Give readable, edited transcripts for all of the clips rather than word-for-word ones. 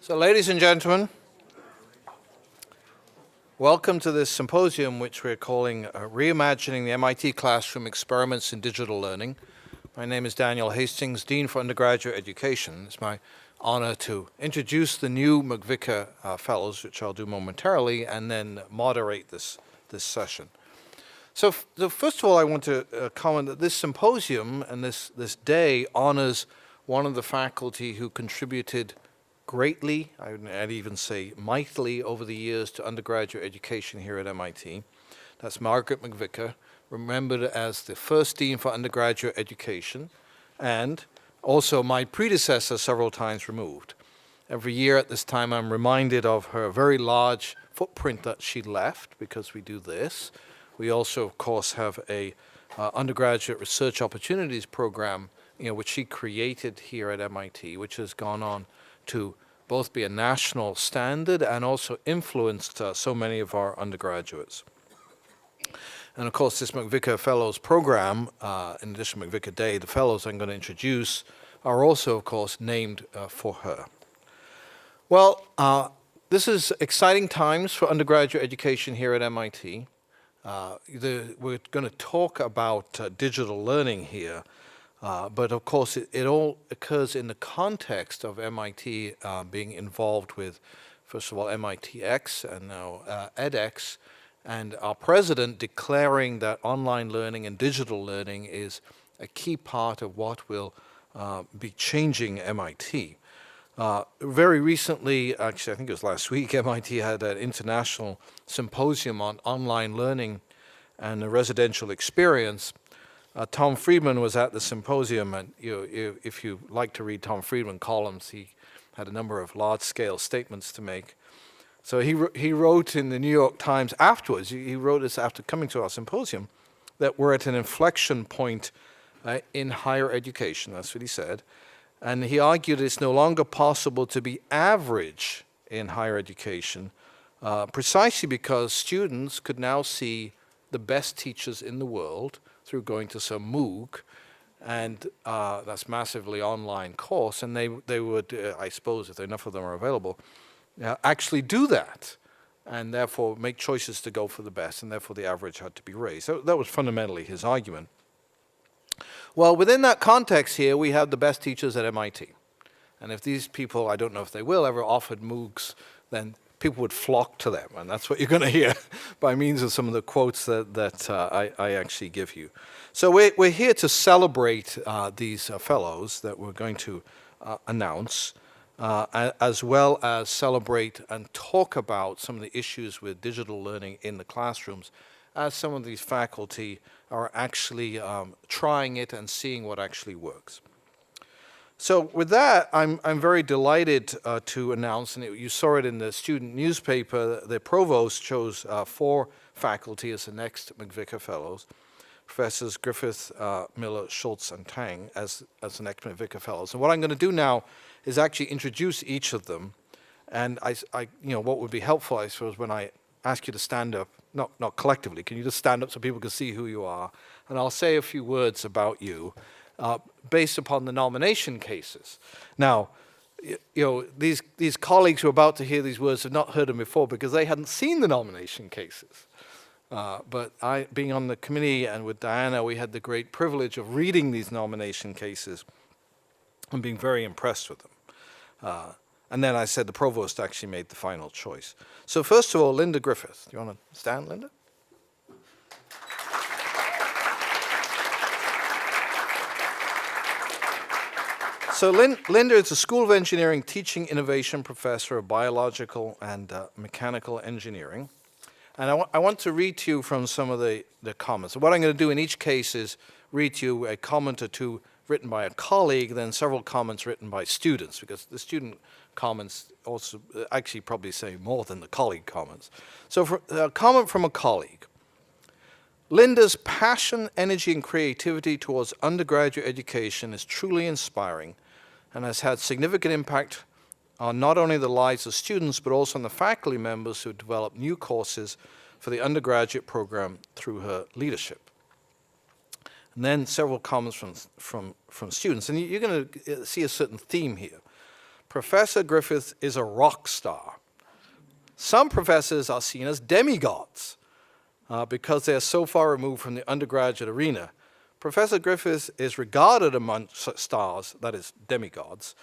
So ladies and gentlemen, welcome to this symposium which we're calling Reimagining the MIT Classroom Experiments in Digital Learning. My name is Daniel Hastings, Dean for Undergraduate Education. It's my honor to introduce the new MacVicar Fellows, which I'll do momentarily, and then moderate this session. So first of all, I want to comment that this symposium and this day honors one of the faculty who contributed greatly, I'd even say mightily, over the years to undergraduate education here at MIT. That's Margaret MacVicar, remembered as the first Dean for Undergraduate Education, and also my predecessor several times removed. Every year at this time I'm reminded of her very large footprint that she left, because we do this. We also, of course, have a undergraduate research opportunities program, which she created here at MIT, which has gone on to both be a national standard and also influenced so many of our undergraduates. And of course, this MacVicar Fellows program, in addition to MacVicar Day, the fellows I'm going to introduce are also, of course, named for her. Well, this is exciting times for undergraduate education here at MIT. We're going to talk about digital learning here. But of course, it all occurs in the context of MIT being involved with, first of all, MITx and now edX, and our president declaring that online learning and digital learning is a key part of what will be changing MIT. Very recently, actually I think it was last week, MIT had an international symposium on online learning and the residential experience. Tom Friedman was at the symposium, and if you like to read Tom Friedman columns, he had a number of large-scale statements to make. So he wrote in the New York Times afterwards, he wrote this after coming to our symposium, that we're at an inflection point in higher education, that's what he said. And he argued it's no longer possible to be average in higher education, precisely because students could now see the best teachers in the world through going to some MOOC, and that's massively online course, and they would, I suppose, if enough of them are available, actually do that, and therefore make choices to go for the best, and therefore the average had to be raised. So that was fundamentally his argument. Well, within that context here, we have the best teachers at MIT. And if these people, I don't know if they will, ever offered MOOCs, then people would flock to them, and that's what you're going to hear by means of some of the quotes that I actually give you. So we're here to celebrate these fellows that we're going to announce, as well as celebrate and talk about some of the issues with digital learning in the classrooms, as some of these faculty are actually trying it and seeing what actually works. So with that, I'm very delighted to announce, and you saw it in the student newspaper, the provost chose 4 faculty as the next MacVicar Fellows, Professors Griffith, Miller, Schultz, and Teng as the next MacVicar Fellows. And what I'm going to do now is actually introduce each of them. And what would be helpful, I suppose, when I ask you to stand up, not collectively, can you just stand up so people can see who you are? And I'll say a few words about you. Based upon the nomination cases. Now, these colleagues who are about to hear these words have not heard them before because they hadn't seen the nomination cases. But being on the committee and with Diana, we had the great privilege of reading these nomination cases and being very impressed with them. And then I said the provost actually made the final choice. So first of all, Linda Griffith. Do you want to stand, Linda? So Linda is a School of Engineering Teaching Innovation Professor of Biological and Mechanical Engineering. And I want to read to you from some of the comments. So what I'm going to do in each case is read to you a comment or two written by a colleague, then several comments written by students, because the student comments also actually probably say more than the colleague comments. So for a comment from a colleague. Linda's passion, energy, and creativity towards undergraduate education is truly inspiring and has had significant impact on not only the lives of students, but also on the faculty members who develop new courses for the undergraduate program through her leadership. And then several comments from students. And you're going to see a certain theme here. Professor Griffith is a rock star. Some professors are seen as demigods because they are so far removed from the undergraduate arena. Professor Griffith is regarded among stars, that is, demigods,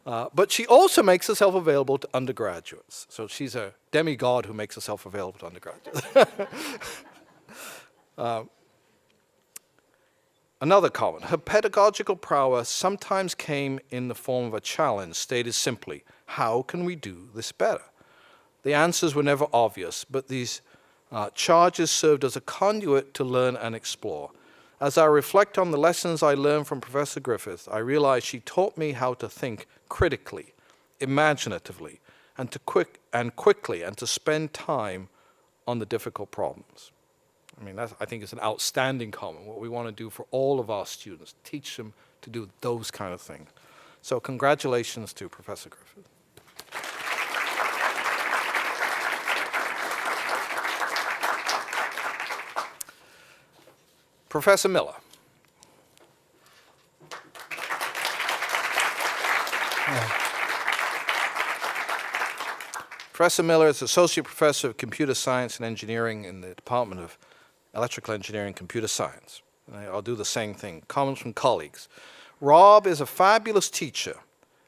but she also makes herself available to undergraduates. So she's a demigod who makes herself available to undergraduates. Another comment, her pedagogical prowess sometimes came in the form of a challenge stated simply, how can we do this better? The answers were never obvious, but these charges served as a conduit to learn and explore. As I reflect on the lessons I learned from Professor Griffith, I realize she taught me how to think critically, imaginatively, and quickly, and to spend time on the difficult problems. I mean, I think it's an outstanding comment. What we want to do for all of our students, teach them to do those kind of things. So congratulations to Professor Griffith. Professor Miller. Professor Miller is Associate Professor of Computer Science and Engineering in the Department of Electrical Engineering and Computer Science. And I'll do the same thing. Comments from colleagues. Rob is a fabulous teacher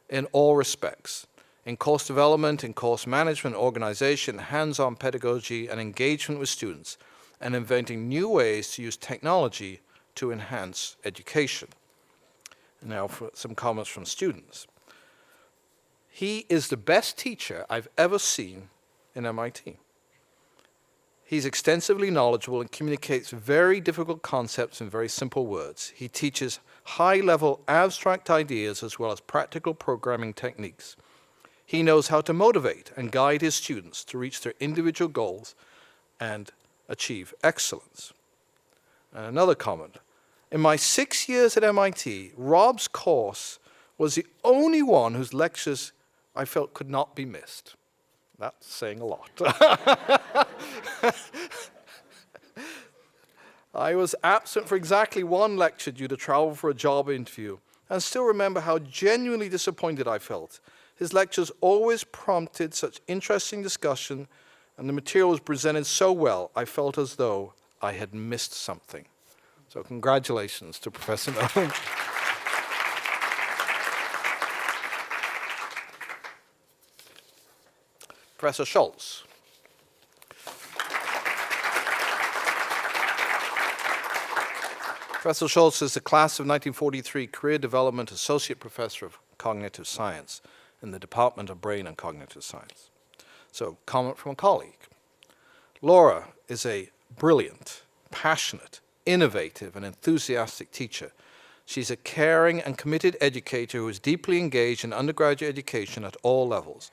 in all respects. In course development, in course management, organization, hands-on pedagogy, and engagement with students, and inventing new ways to use technology to enhance education. Now for some comments from students. He is the best teacher I've ever seen in MIT. He's extensively knowledgeable and communicates very difficult concepts in very simple words. He teaches high-level abstract ideas as well as practical programming techniques. He knows how to motivate and guide his students to reach their individual goals and achieve excellence. And another comment. In my 6 years at MIT, Rob's course was the only one whose lectures I felt could not be missed. That's saying a lot. I was absent for exactly one lecture due to travel for a job interview, and still remember how genuinely disappointed I felt. His lectures always prompted such interesting discussion, and the material was presented so well, I felt as though I had missed something. So congratulations to Professor Miller. Professor Schultz. Professor Schultz is the class of 1943 Career Development Associate Professor of Cognitive Science in the Department of Brain and Cognitive Science. So, comment from a colleague. Laura is a brilliant, passionate, innovative, and enthusiastic teacher. She's a caring and committed educator who is deeply engaged in undergraduate education at all levels.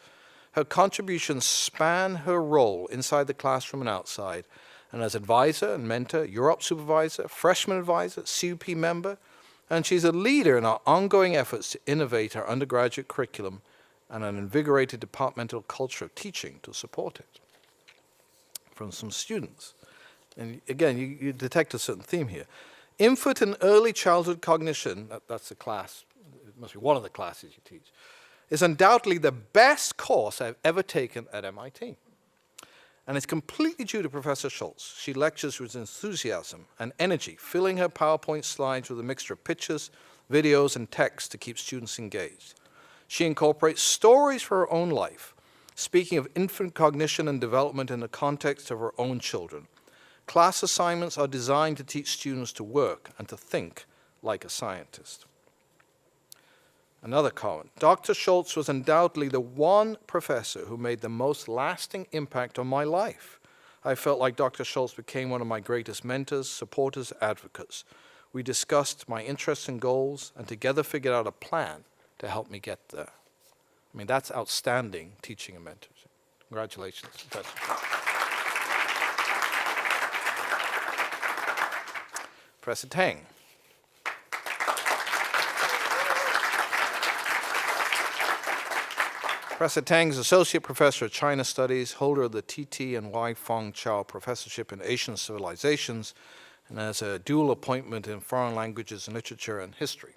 Her contributions span her role inside the classroom and outside, and as advisor and mentor, Europe supervisor, freshman advisor, CUP member, and she's a leader in our ongoing efforts to innovate our undergraduate curriculum and an invigorated departmental culture of teaching to support it. From some students. And again, you detect a certain theme here. Infant and early childhood cognition, that's the class, it must be one of the classes you teach, is undoubtedly the best course I've ever taken at MIT. And it's completely due to Professor Schultz. She lectures with enthusiasm and energy, filling her PowerPoint slides with a mixture of pictures, videos, and text to keep students engaged. She incorporates stories from her own life, speaking of infant cognition and development in the context of her own children. Class assignments are designed to teach students to work and to think like a scientist. Another comment. Dr. Schultz was undoubtedly the one professor who made the most lasting impact on my life. I felt like Dr. Schultz became one of my greatest mentors, supporters, advocates. We discussed my interests and goals and together figured out a plan to help me get there. I mean, that's outstanding teaching and mentoring. Congratulations, Professor Schultz. Professor Teng. Professor Teng is Associate Professor of China Studies, holder of the T.T. and Y. Fong Chao Professorship in Asian Civilizations, and has a dual appointment in Foreign Languages and Literature and History.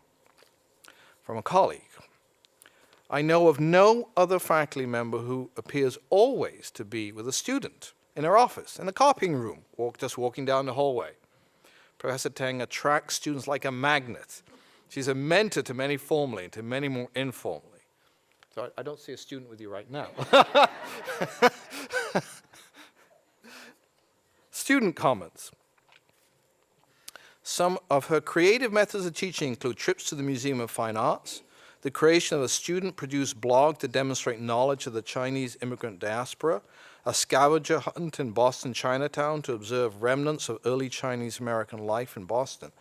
From a colleague, I know of no other faculty member who appears always to be with a student in her office, in the copying room, just walking down the hallway. Professor Teng attracts students like a magnet. She's a mentor to many formally and to many more informally. So I don't see a student with you right now. Student comments. Some of her creative methods of teaching include trips to the Museum of Fine Arts, the creation of a student-produced blog to demonstrate knowledge of the Chinese immigrant diaspora, a scavenger hunt in Boston Chinatown to observe remnants of early Chinese-American life in Boston.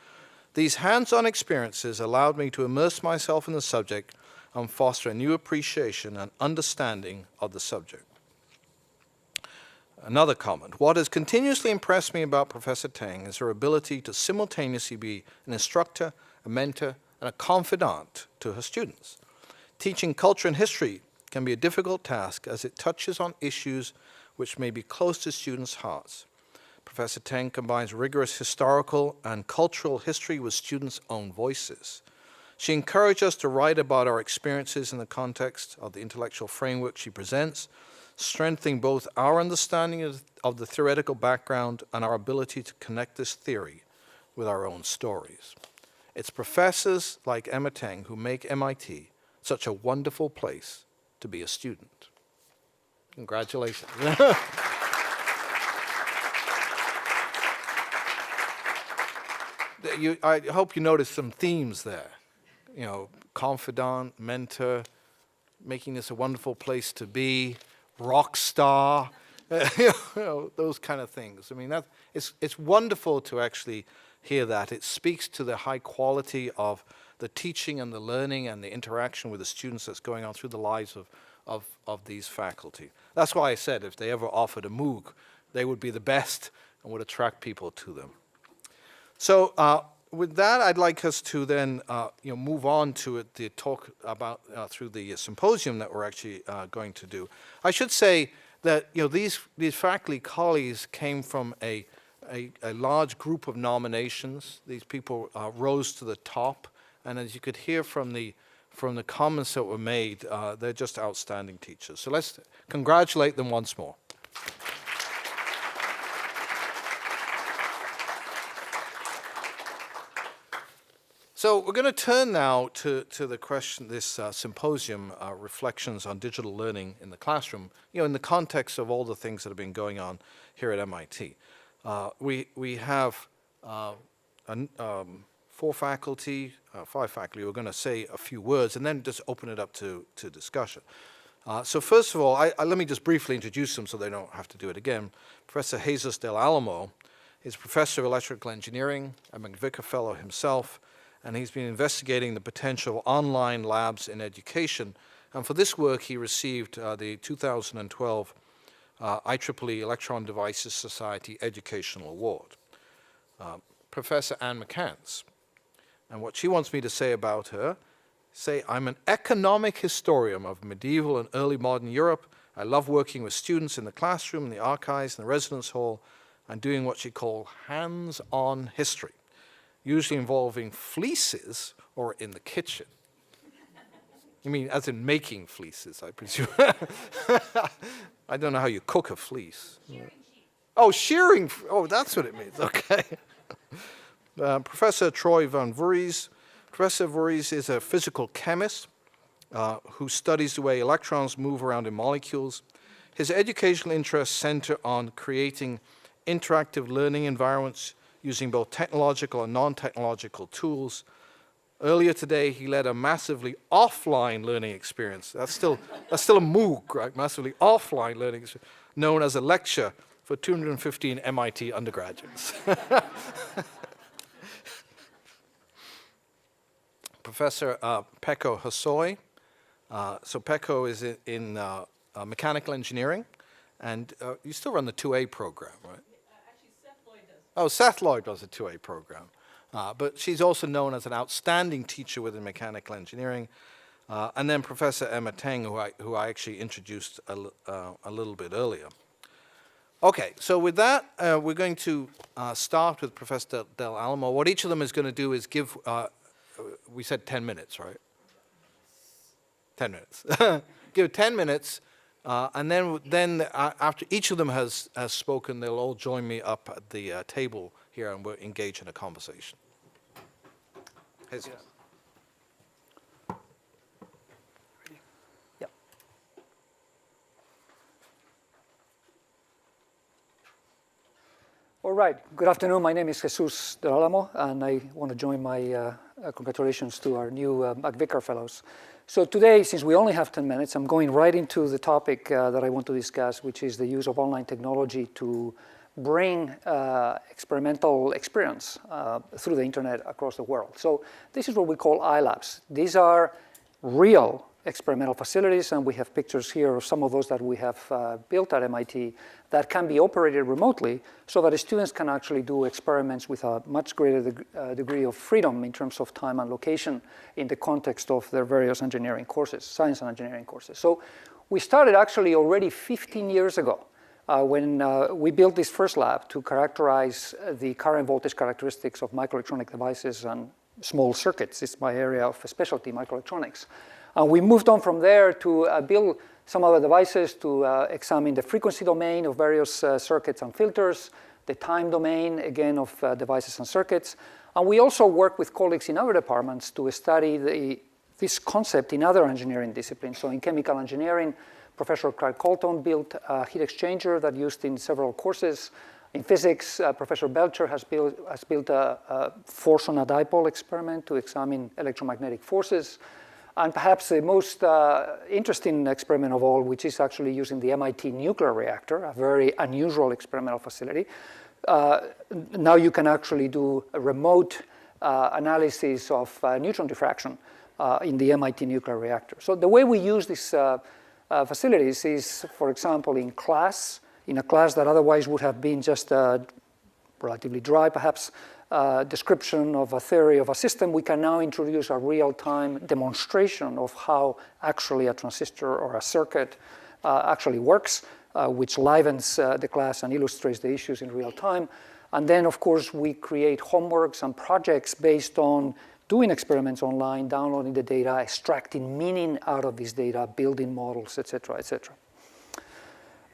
These hands-on experiences allowed me to immerse myself in the subject and foster a new appreciation and understanding of the subject. Another comment. What has continuously impressed me about Professor Teng is her ability to simultaneously be an instructor, a mentor, and a confidant to her students. Teaching culture and history can be a difficult task as it touches on issues which may be close to students' hearts. Professor Teng combines rigorous historical and cultural history with students' own voices. She encouraged us to write about our experiences in the context of the intellectual framework she presents, strengthening both our understanding of the theoretical background and our ability to connect this theory with our own stories. It's professors like Emma Teng who make MIT such a wonderful place to be a student. Congratulations. I hope you noticed some themes there. You know, confidant, mentor, making this a wonderful place to be, rock star, those kind of things. I mean, it's wonderful to actually hear that. It speaks to the high quality of the teaching and the learning and the interaction with the students that's going on through the lives of these faculty. That's why I said if they ever offered a MOOC, they would be the best and would attract people to them. So with that, I'd like us to then move on to the talk about through the symposium that we're actually going to do. I should say that these faculty colleagues came from a large group of nominations. These people rose to the top, and as you could hear from the comments that were made, they're just outstanding teachers. So let's congratulate them once more. So we're going to turn now to the question, this symposium, Reflections on Digital Learning in the Classroom, in the context of all the things that have been going on here at MIT. We have five faculty. We're going to say a few words and then just open it up to discussion. So first of all, let me just briefly introduce them so they don't have to do it again. Professor Jesús del Alamo is Professor of Electrical Engineering, a MacVicar Fellow himself, and he's been investigating the potential of online labs in education. And for this work, he received the 2012 IEEE Electron Devices Society Educational Award. Professor Anne McCants, and what she wants me to say about her, I'm an economic historian of medieval and early modern Europe. I love working with students in the classroom, in the archives, in the residence hall, and doing what she called hands-on history, usually involving fleeces or in the kitchen. You mean as in making fleeces, I presume. I don't know how you cook a fleece. Shearing sheep. Oh, shearing. Oh, that's what it means. Okay. Professor Troy van Voorhis. Professor Voorhis is a physical chemist who studies the way electrons move around in molecules. His educational interests center on creating interactive learning environments using both technological and non-technological tools. Earlier today, he led a massively offline learning experience. That's still a MOOC, right? Massively offline learning experience, known as a lecture for 215 MIT undergraduates. Professor Peko Hosoi. So Peko is in mechanical engineering, and you still run the 2A program, right? Oh, Seth Lloyd does a 2A program. But she's also known as an outstanding teacher within mechanical engineering. And then Professor Emma Teng, who I actually introduced a little bit earlier. Okay, so with that, we're going to start with Professor Del Alamo. What each of them is going to do is give, we said 10 minutes, right? 10 minutes. Give 10 minutes, and then after each of them has spoken, they'll all join me up at the table here, and we'll engage in a conversation. Jesús. Yeah. All right. Good afternoon. My name is Jesús del Alamo, and I want to join my congratulations to our new MacVicar fellows. So today, since we only have 10 minutes, I'm going right into the topic that I want to discuss, which is the use of online technology to bring experimental experience through the internet across the world. So this is what we call iLabs. These are real experimental facilities, and we have pictures here of some of those that we have built at MIT that can be operated remotely so that students can actually do experiments with a much greater degree of freedom in terms of time and location in the context of their various engineering courses, science and engineering courses. So we started actually already 15 years ago when we built this first lab to characterize the current voltage characteristics of microelectronic devices and small circuits. It's my area of specialty, microelectronics. And we moved on from there to build some other devices to examine the frequency domain of various circuits and filters, the time domain, again, of devices and circuits. And we also work with colleagues in other departments to study this concept in other engineering disciplines. So in chemical engineering, Professor Clark Colton built a heat exchanger that used in several courses. In physics, Professor Belcher has built a force on a dipole experiment to examine electromagnetic forces. And perhaps the most interesting experiment of all, which is actually using the MIT nuclear reactor, a very unusual experimental facility. Now you can actually do a remote analysis of neutron diffraction in the MIT nuclear reactor. So the way we use these facilities is, for example, in a class that otherwise would have been just relatively dry, perhaps, description of a theory of a system, we can now introduce a real-time demonstration of how actually a transistor or a circuit actually works, which livens the class and illustrates the issues in real time. And then, of course, we create homeworks and projects based on doing experiments online, downloading the data, extracting meaning out of this data, building models, et cetera, et cetera.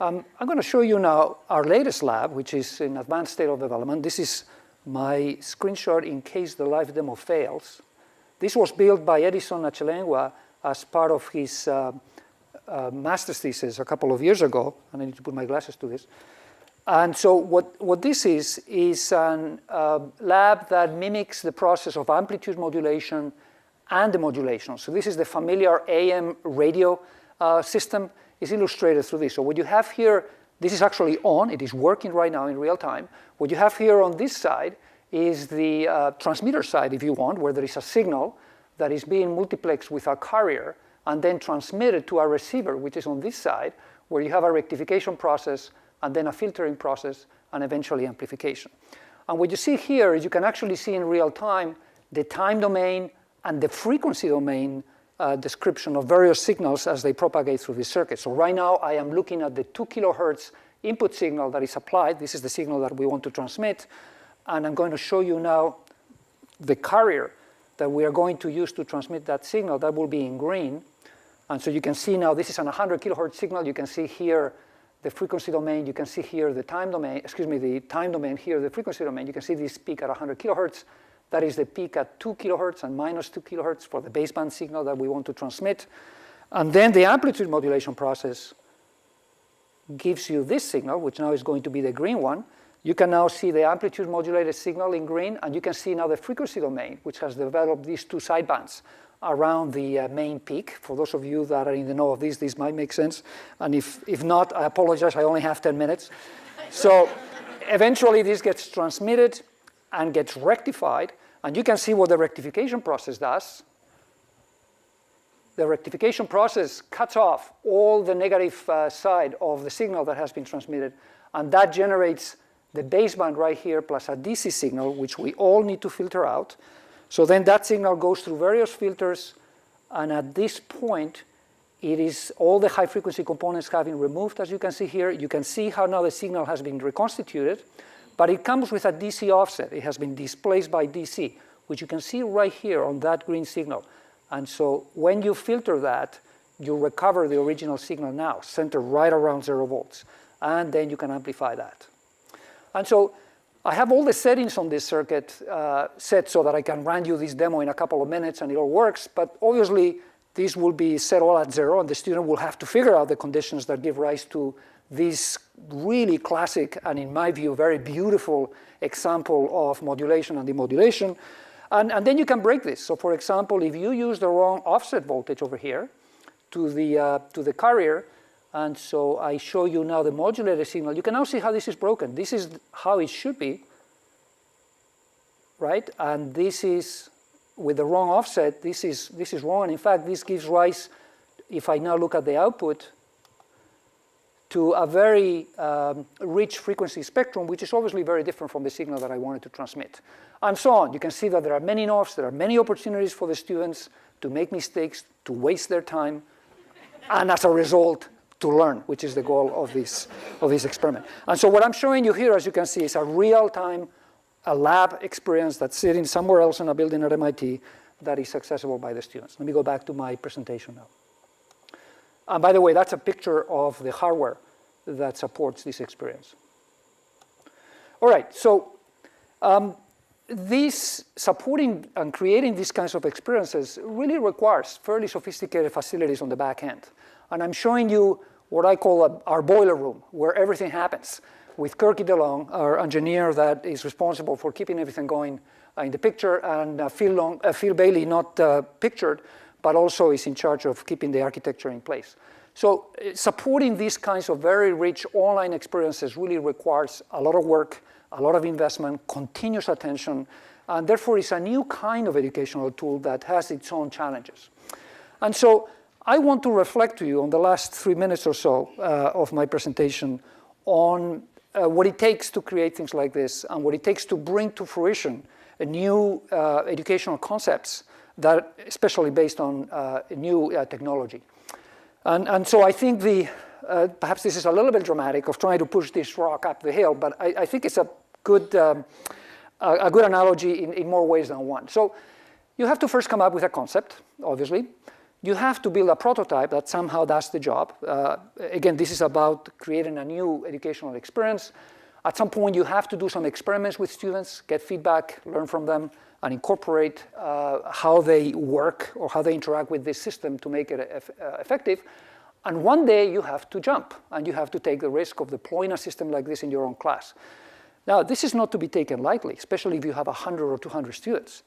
I'm going to show you now our latest lab, which is in advanced state of development. This is my screenshot in case the live demo fails. This was built by Edison Achelengwa as part of his master's thesis a couple of years ago, and I need to put my glasses to this. And so what this is an lab that mimics the process of amplitude modulation and demodulation. So this is the familiar AM radio system. Is illustrated through this. So what you have here, this is actually on. It is working right now in real time. What you have here on this side is the transmitter side, if you want, where there is a signal that is being multiplexed with a carrier and then transmitted to a receiver, which is on this side, where you have a rectification process and then a filtering process and eventually amplification. And what you see here is you can actually see in real time the time domain and the frequency domain description of various signals as they propagate through this circuit. So right now I am looking at the 2 kilohertz input signal that is applied. This is the signal that we want to transmit. And I'm going to show you now the carrier that we are going to use to transmit that signal. That will be in green. And so you can see now this is an 100 kilohertz signal. You can see here the frequency domain. You can see here the time domain, the time domain here, the frequency domain. You can see this peak at 100 kilohertz. That is the peak at 2 kilohertz and minus 2 kilohertz for the baseband signal that we want to transmit. And then the amplitude modulation process gives you this signal, which now is going to be the green one. You can now see the amplitude modulated signal in green, and you can see now the frequency domain, which has developed these two sidebands around the main peak. For those of you that are in the know of this might make sense. And if not, I apologize, I only have 10 minutes. So eventually this gets transmitted and gets rectified. And you can see what the rectification process does. The rectification process cuts off all the negative side of the signal that has been transmitted, and that generates the baseband right here plus a DC signal, which we all need to filter out. So then that signal goes through various filters, and at this point, it is all the high frequency components have been removed, as you can see here. You can see how now the signal has been reconstituted. But it comes with a DC offset. It has been displaced by DC, which you can see right here on that green signal. And so when you filter that, you recover the original signal now, centered right around 0 volts. And then you can amplify that. And so I have all the settings on this circuit set so that I can run you this demo in a couple of minutes and it all works. But obviously, these will be set all at 0, and the student will have to figure out the conditions that give rise to this really classic and, in my view, very beautiful example of modulation and demodulation. And then you can break this. So for example, if you use the wrong offset voltage over here to the carrier, and so I show you now the modulated signal, you can now see how this is broken. This is how it should be, right? And this is, with the wrong offset, this is wrong. And in fact, this gives rise, if I now look at the output, to a very rich frequency spectrum, which is obviously very different from the signal that I wanted to transmit. And so on. You can see that there are many knobs, there are many opportunities for the students to make mistakes, to waste their time, and as a result, to learn, which is the goal of this experiment. And so what I'm showing you here, as you can see, is a real-time, a lab experience that's sitting somewhere else in a building at MIT that is accessible by the students. Let me go back to my presentation now. And by the way, that's a picture of the hardware that supports this experience. All right, so this supporting and creating these kinds of experiences really requires fairly sophisticated facilities on the back end. And I'm showing you what I call our boiler room, where everything happens, with Kirky DeLong, our engineer that is responsible for keeping everything going in the picture, and Phil Bailey, not pictured, but also is in charge of keeping the architecture in place. So supporting these kinds of very rich online experiences really requires a lot of work, a lot of investment, continuous attention, and therefore is a new kind of educational tool that has its own challenges. And so I want to reflect to you on the last 3 minutes or so of my presentation on what it takes to create things like this and what it takes to bring to fruition new educational concepts that, especially based on new technology. And so I think perhaps this is a little bit dramatic of trying to push this rock up the hill, but I think it's a good analogy in more ways than one. So you have to first come up with a concept, obviously. You have to build a prototype that somehow does the job. Again, this is about creating a new educational experience. At some point, you have to do some experiments with students, get feedback, learn from them, and incorporate how they work or how they interact with this system to make it effective. And one day, you have to jump, and you have to take the risk of deploying a system like this in your own class. Now, this is not to be taken lightly, especially if you have 100 or 200 students.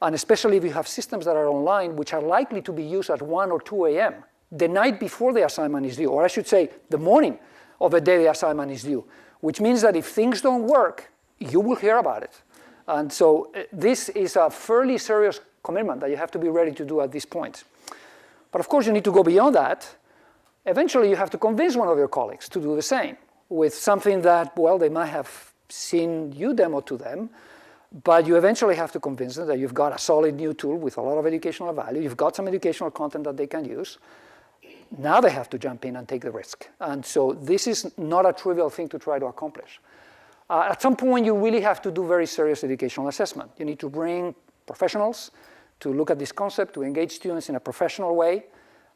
And especially if you have systems that are online, which are likely to be used at 1 or 2 a.m., the night before the assignment is due, or I should say, the morning of the day the assignment is due, which means that if things don't work, you will hear about it. And so this is a fairly serious commitment that you have to be ready to do at this point. But of course, you need to go beyond that. Eventually, you have to convince one of your colleagues to do the same with something that, well, they might have seen you demo to them, but you eventually have to convince them that you've got a solid new tool with a lot of educational value. You've got some educational content that they can use. Now they have to jump in and take the risk. And so this is not a trivial thing to try to accomplish. At some point, you really have to do very serious educational assessment. You need to bring professionals to look at this concept, to engage students in a professional way,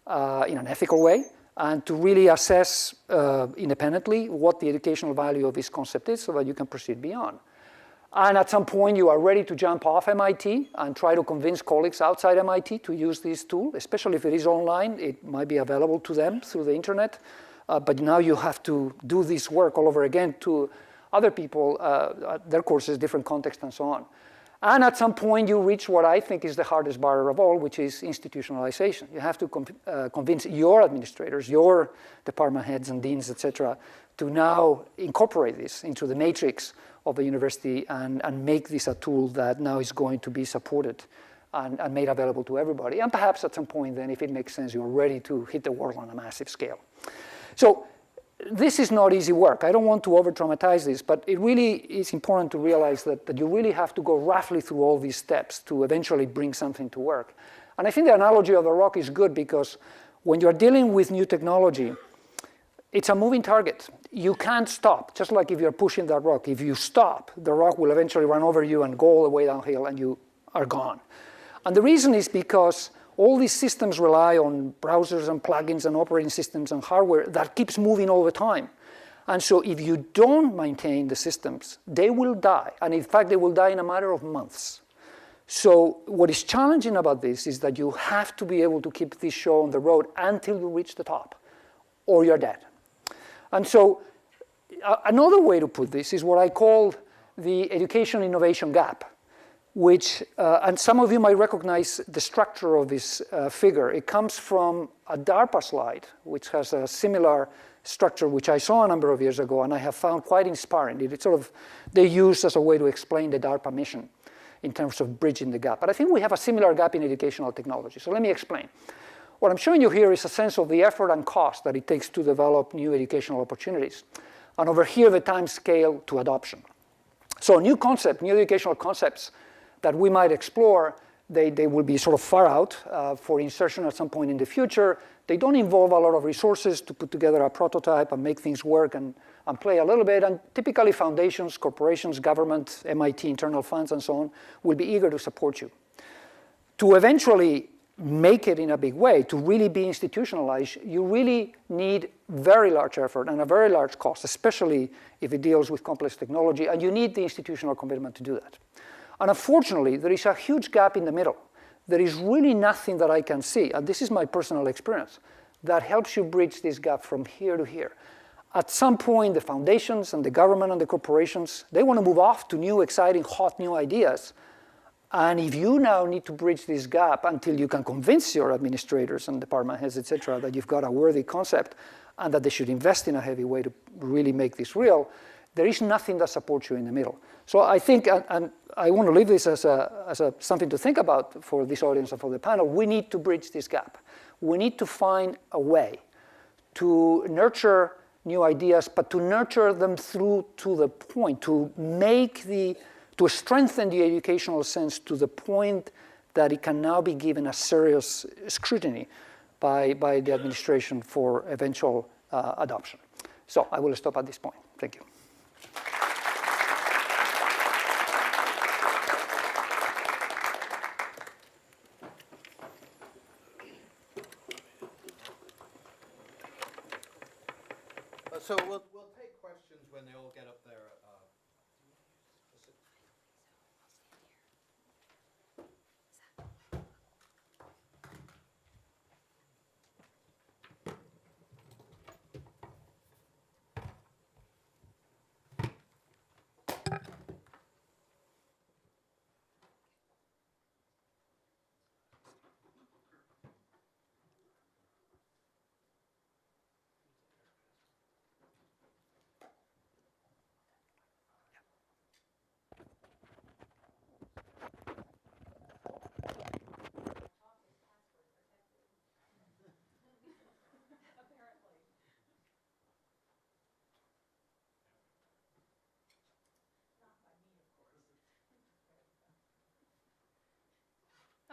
in an ethical way, and to really assess independently what the educational value of this concept is so that you can proceed beyond. And at some point, you are ready to jump off MIT and try to convince colleagues outside MIT to use this tool, especially if it is online. It might be available to them through the internet. But now you have to do this work all over again to other people, their courses, different contexts, and so on. And at some point, you reach what I think is the hardest barrier of all, which is institutionalization. You have to convince your administrators, your department heads and deans, et cetera, to now incorporate this into the matrix of the university and make this a tool that now is going to be supported and made available to everybody. And perhaps at some point then, if it makes sense, you're ready to hit the world on a massive scale. So this is not easy work. I don't want to over-dramatize this, but it really is important to realize that you really have to go roughly through all these steps to eventually bring something to work. And I think the analogy of the rock is good because when you're dealing with new technology, it's a moving target. You can't stop, just like if you're pushing that rock. If you stop, the rock will eventually run over you and go all the way downhill and you are gone. And the reason is because All these systems rely on browsers and plugins and operating systems and hardware that keeps moving all the time. And so if you don't maintain the systems, they will die. And in fact, they will die in a matter of months. So what is challenging about this is that you have to be able to keep this show on the road until you reach the top, or you're dead. And so another way to put this is what I call the education innovation gap, which, and some of you might recognize the structure of this figure. It comes from a DARPA slide, which has a similar structure, which I saw a number of years ago, and I have found quite inspiring. It's sort of, they use as a way to explain the DARPA mission in terms of bridging the gap. But I think we have a similar gap in educational technology. So let me explain. What I'm showing you here is a sense of the effort and cost that it takes to develop new educational opportunities. And over here, the time scale to adoption. So new educational concepts that we might explore, they will be sort of far out for insertion at some point in the future. They don't involve a lot of resources to put together a prototype and make things work and play a little bit. And typically foundations, corporations, government, MIT internal funds, and so on, will be eager to support you. To eventually make it in a big way, to really be institutionalized, you really need very large effort and a very large cost, especially if it deals with complex technology, and you need the institutional commitment to do that. And unfortunately, there is a huge gap in the middle. There is really nothing that I can see, and this is my personal experience, that helps you bridge this gap from here to here. At some point, the foundations and the government and the corporations, they want to move off to new, exciting, hot new ideas. And if you now need to bridge this gap until you can convince your administrators and department heads, et cetera, that you've got a worthy concept and that they should invest in a heavy way to really make this real, there is nothing that supports you in the middle. So I think, and I want to leave this as something to think about for this audience and for the panel, we need to bridge this gap. We need to find a way to nurture new ideas, but to nurture them through to the point, to strengthen the educational sense to the point that it can now be given a serious scrutiny by the administration for eventual adoption. So I will stop at this point. Thank you. So we'll take questions when they all get up there.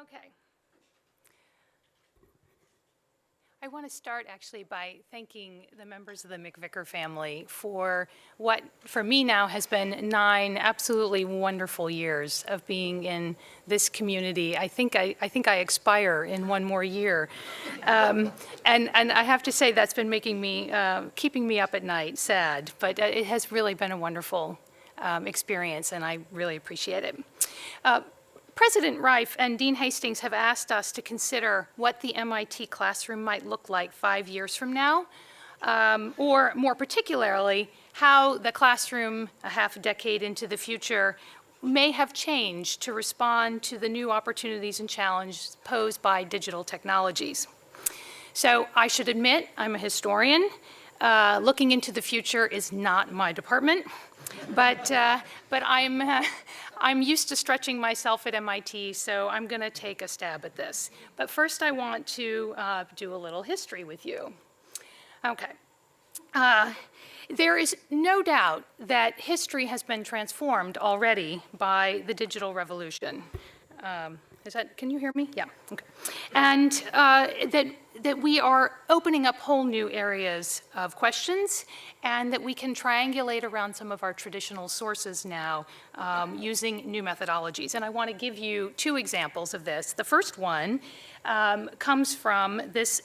Okay. I want to start actually by thanking the members of the MacVicar family for what, for me now, has been 9 absolutely wonderful years of being in this community. I think I expire in 1 more year, and I have to say that's been making me, keeping me up at night, sad. But it has really been a wonderful experience, and I really appreciate it. President Reif and Dean Hastings have asked us to consider what the MIT classroom might look like 5 years from now, or more particularly, how the classroom a half a decade into the future may have changed to respond to the new opportunities and challenges posed by digital technologies. So I should admit, I'm a historian. Looking into the future is not my department, but I'm used to stretching myself at MIT, so I'm going to take a stab at this. But first, I want to do a little history with you. Okay. There is no doubt that history has been transformed already by the digital revolution. Can you hear me? Yeah, okay. And that we are opening up whole new areas of questions, and that we can triangulate around some of our traditional sources now using new methodologies. And I want to give you 2 examples of this. The first one comes from this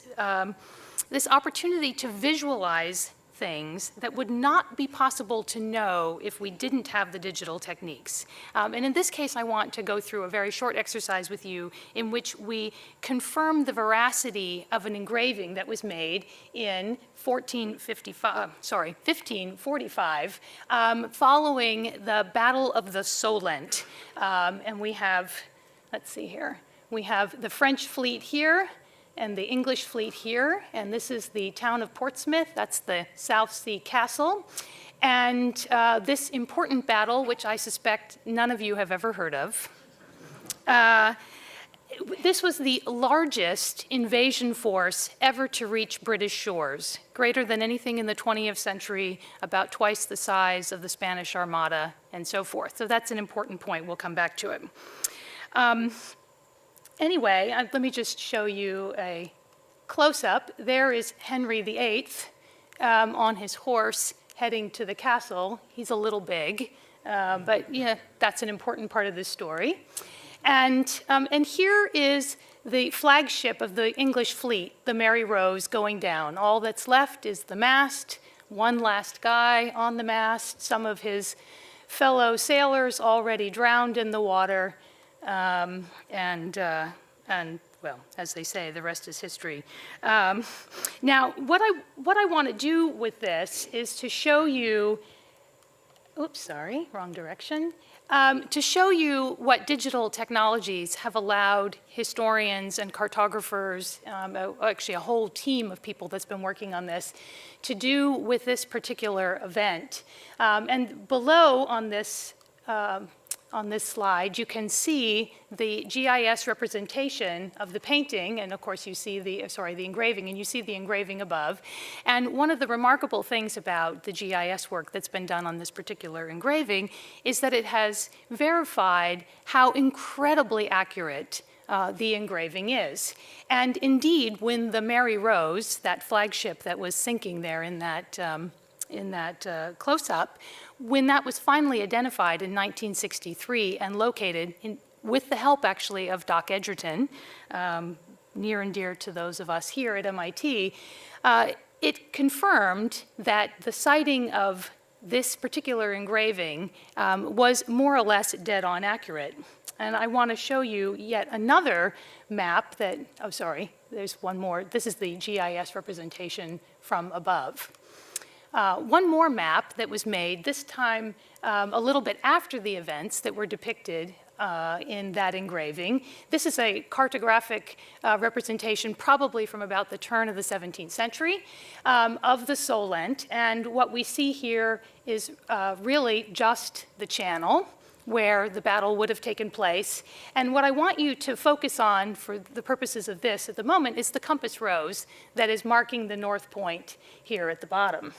opportunity to visualize things that would not be possible to know if we didn't have the digital techniques. And in this case, I want to go through a very short exercise with you in which we confirm the veracity of an engraving that was made in 1545, following the Battle of the Solent. And we have, let's see here, we have the French fleet here, and the English fleet here, and this is the town of Portsmouth. That's the South Sea Castle. And this important battle, which I suspect none of you have ever heard of, this was the largest invasion force ever to reach British shores, greater than anything in the 20th century, about twice the size of the Spanish Armada, and so forth. So that's an important point. We'll come back to it. Anyway, let me just show you a close-up. There is Henry VIII on his horse heading to the castle. He's a little big, but yeah, that's an important part of this story. And here is the flagship of the English fleet, the Mary Rose, going down. All that's left is the mast, one last guy on the mast, some of his fellow sailors already drowned in the water. And well, as they say, the rest is history. Now, what I want to do with this is to show you, oops, sorry, wrong direction, to show you what digital technologies have allowed historians and cartographers, actually a whole team of people that's been working on this, to do with this particular event. And below on this slide, you can see the GIS representation of the painting, and of course you see the engraving, and you see the engraving above. And one of the remarkable things about the GIS work that's been done on this particular engraving is that it has verified how incredibly accurate the engraving is. And indeed, when the Mary Rose, that flagship that was sinking there in that close-up, when that was finally identified in 1963 and located, with the help actually of Doc Edgerton, near and dear to those of us here at MIT, it confirmed that the sighting of this particular engraving was more or less dead-on accurate. And I want to show you yet another map that, oh sorry, there's one more. This is the GIS representation from above. One more map that was made, this time a little bit after the events that were depicted in that engraving. This is a cartographic representation, probably from about the turn of the 17th century, of the Solent. And what we see here is really just the channel where the battle would have taken place. And what I want you to focus on for the purposes of this at the moment is the compass rose that is marking the north point here at the bottom.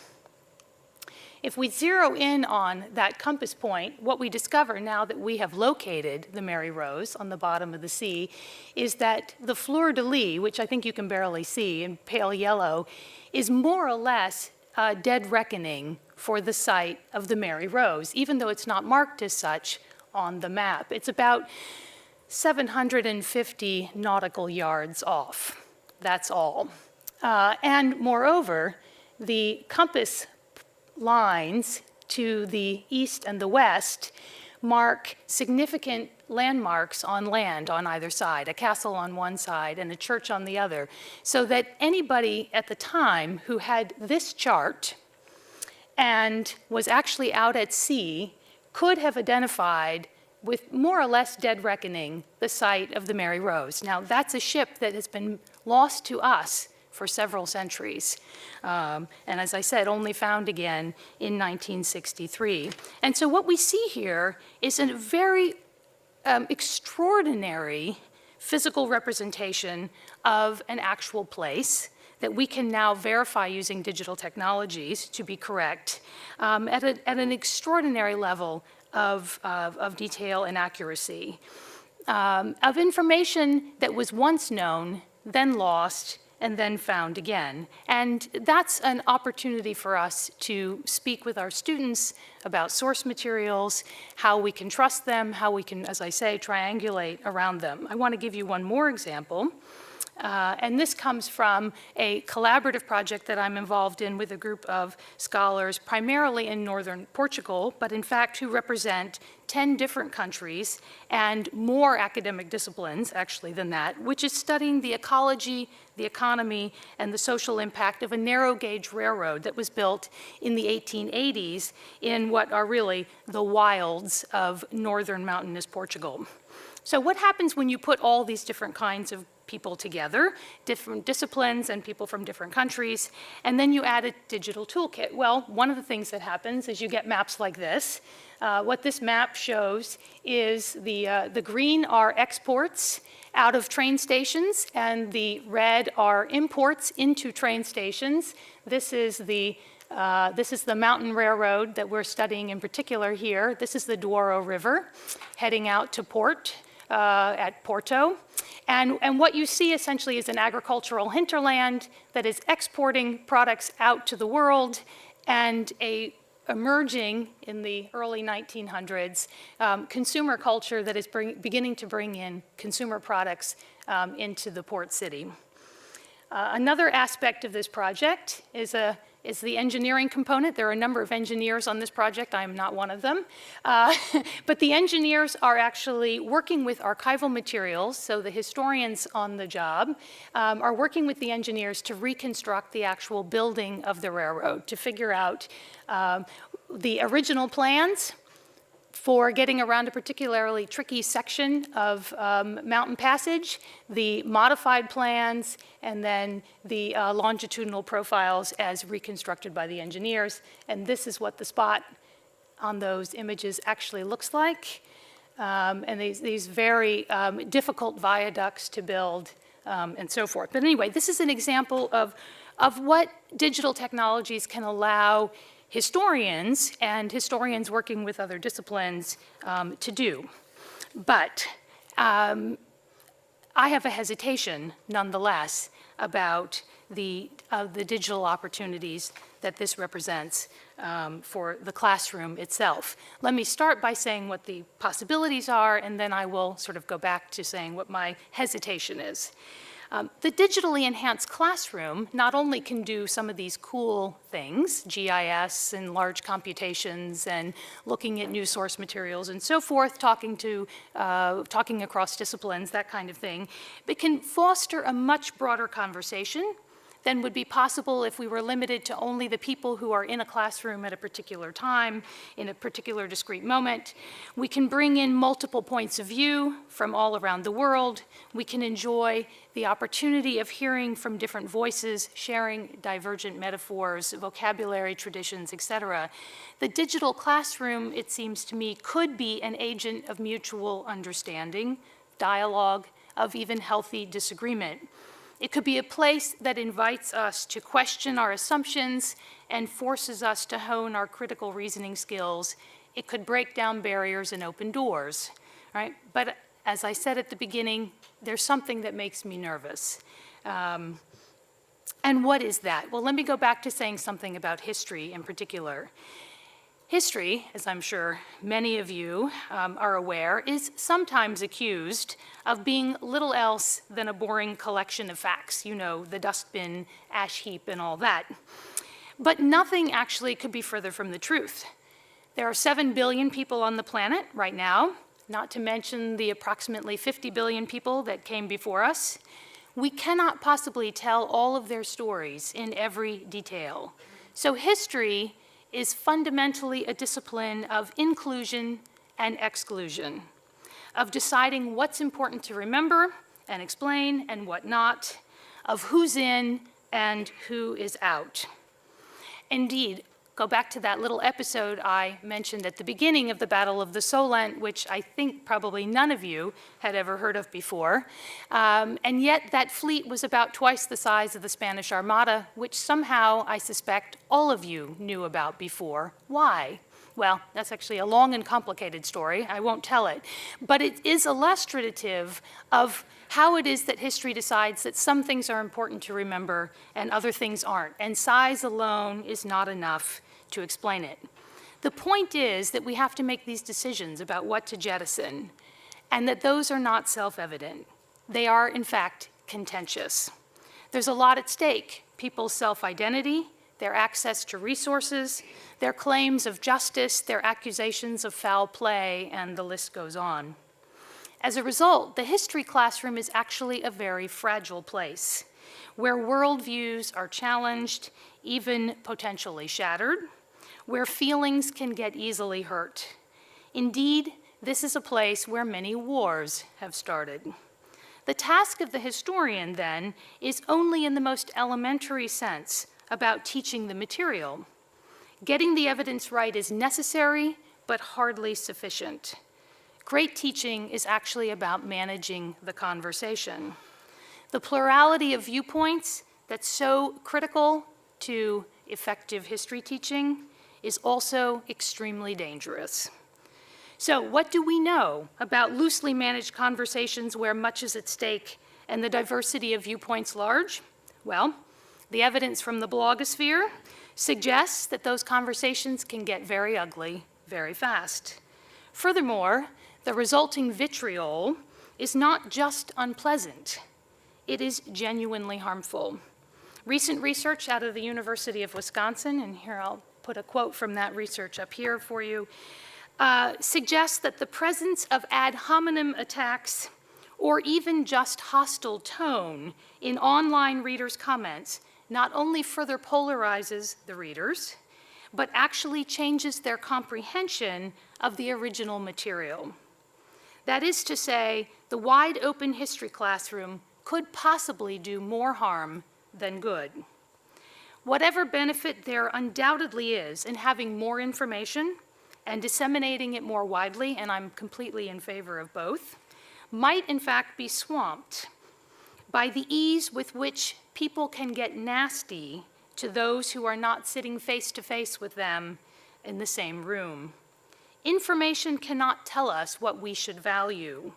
If we zero in on that compass point, what we discover now that we have located the Mary Rose on the bottom of the sea is that the fleur-de-lis, which I think you can barely see in pale yellow, is more or less a dead reckoning for the site of the Mary Rose, even though it's not marked as such on the map. It's about 750 nautical yards off. That's all. And moreover, the compass lines to the east and the west mark significant landmarks on land on either side, a castle on one side and a church on the other, so that anybody at the time who had this chart and was actually out at sea could have identified with more or less dead reckoning the site of the Mary Rose. Now, that's a ship that has been lost to us for several centuries. And as I said, only found again in 1963. And so what we see here is a very extraordinary physical representation of an actual place that we can now verify using digital technologies to be correct at an extraordinary level of detail and accuracy. of information that was once known, then lost, and then found again. And that's an opportunity for us to speak with our students about source materials, how we can trust them, how we can, as I say, triangulate around them. I want to give you one more example. And this comes from a collaborative project that I'm involved in with a group of scholars, primarily in northern Portugal, but in fact who represent 10 different countries and more academic disciplines, actually, than that, which is studying the ecology, the economy, and the social impact of a narrow gauge railroad that was built in the 1880s in what are really the wilds of northern mountainous Portugal. So what happens when you put all these different kinds of people together, different disciplines and people from different countries, and then you add a digital toolkit? Well, one of the things that happens is you get maps like this. What this map shows is the green are exports out of train stations, and the red are imports into train stations. This is the mountain railroad that we're studying in particular here. This is the Douro River heading out to port at Porto. And what you see essentially is an agricultural hinterland that is exporting products out to the world, and emerging in the early 1900s consumer culture that is beginning to bring in consumer products into the port city. Another aspect of this project is the engineering component. There are a number of engineers on this project. I am not one of them. But the engineers are actually working with archival materials, so the historians on the job are working with the engineers to reconstruct the actual building of the railroad, to figure out the original plans for getting around a particularly tricky section of mountain passage, the modified plans, and then the longitudinal profiles as reconstructed by the engineers. And this is what the spot on those images actually looks like. And these very difficult viaducts to build and so forth. But anyway, this is an example of what digital technologies can allow historians and historians working with other disciplines to do. But I have a hesitation, nonetheless, about the digital opportunities that this represents for the classroom itself. Let me start by saying what the possibilities are, and then I will sort of go back to saying what my hesitation is. The digitally enhanced classroom not only can do some of these cool things, GIS and large computations and looking at new source materials and so forth, talking across disciplines, that kind of thing, but can foster a much broader conversation than would be possible if we were limited to only the people who are in a classroom at a particular time, in a particular discrete moment. We can bring in multiple points of view from all around the world. We can enjoy the opportunity of hearing from different voices, sharing divergent metaphors, vocabulary, traditions, etc. The digital classroom, it seems to me, could be an agent of mutual understanding, dialogue, of even healthy disagreement. It could be a place that invites us to question our assumptions and forces us to hone our critical reasoning skills. It could break down barriers and open doors, right? But as I said at the beginning, there's something that makes me nervous. And what is that? Well, let me go back to saying something about history in particular. History, as I'm sure many of you are aware, is sometimes accused of being little else than a boring collection of facts. You know, the dustbin, ash heap, and all that. But nothing actually could be further from the truth. There are 7 billion people on the planet right now, not to mention the approximately 50 billion people that came before us. We cannot possibly tell all of their stories in every detail. So history is fundamentally a discipline of inclusion and exclusion, of deciding what's important to remember and explain and what not, of who's in and who is out. Indeed, go back to that little episode I mentioned at the beginning of the Battle of the Solent, which I think probably none of you had ever heard of before. And yet that fleet was about twice the size of the Spanish Armada, which somehow I suspect all of you knew about before. Why? Well, that's actually a long and complicated story. I won't tell it. But it is illustrative of how it is that history decides that some things are important to remember and other things aren't. And size alone is not enough to explain it. The point is that we have to make these decisions about what to jettison, and that those are not self-evident. They are, in fact, contentious. There's a lot at stake: people's self-identity, their access to resources, their claims of justice, their accusations of foul play, and the list goes on. As a result, the history classroom is actually a very fragile place, where worldviews are challenged, even potentially shattered, where feelings can get easily hurt. Indeed, this is a place where many wars have started. The task of the historian, then, is only in the most elementary sense about teaching the material. Getting the evidence right is necessary, but hardly sufficient. Great teaching is actually about managing the conversation. The plurality of viewpoints that's so critical to effective history teaching is also extremely dangerous. So what do we know about loosely managed conversations where much is at stake and the diversity of viewpoints large? Well, the evidence from the blogosphere suggests that those conversations can get very ugly very fast. Furthermore, the resulting vitriol is not just unpleasant, it is genuinely harmful. Recent research out of the University of Wisconsin, and here I'll put a quote from that research up here for you, suggests that the presence of ad hominem attacks or even just hostile tone in online readers' comments not only further polarizes the readers, but actually changes their comprehension of the original material. That is to say, the wide open history classroom could possibly do more harm than good. Whatever benefit there undoubtedly is in having more information and disseminating it more widely, and I'm completely in favor of both, might in fact be swamped by the ease with which people can get nasty to those who are not sitting face to face with them in the same room. Information cannot tell us what we should value.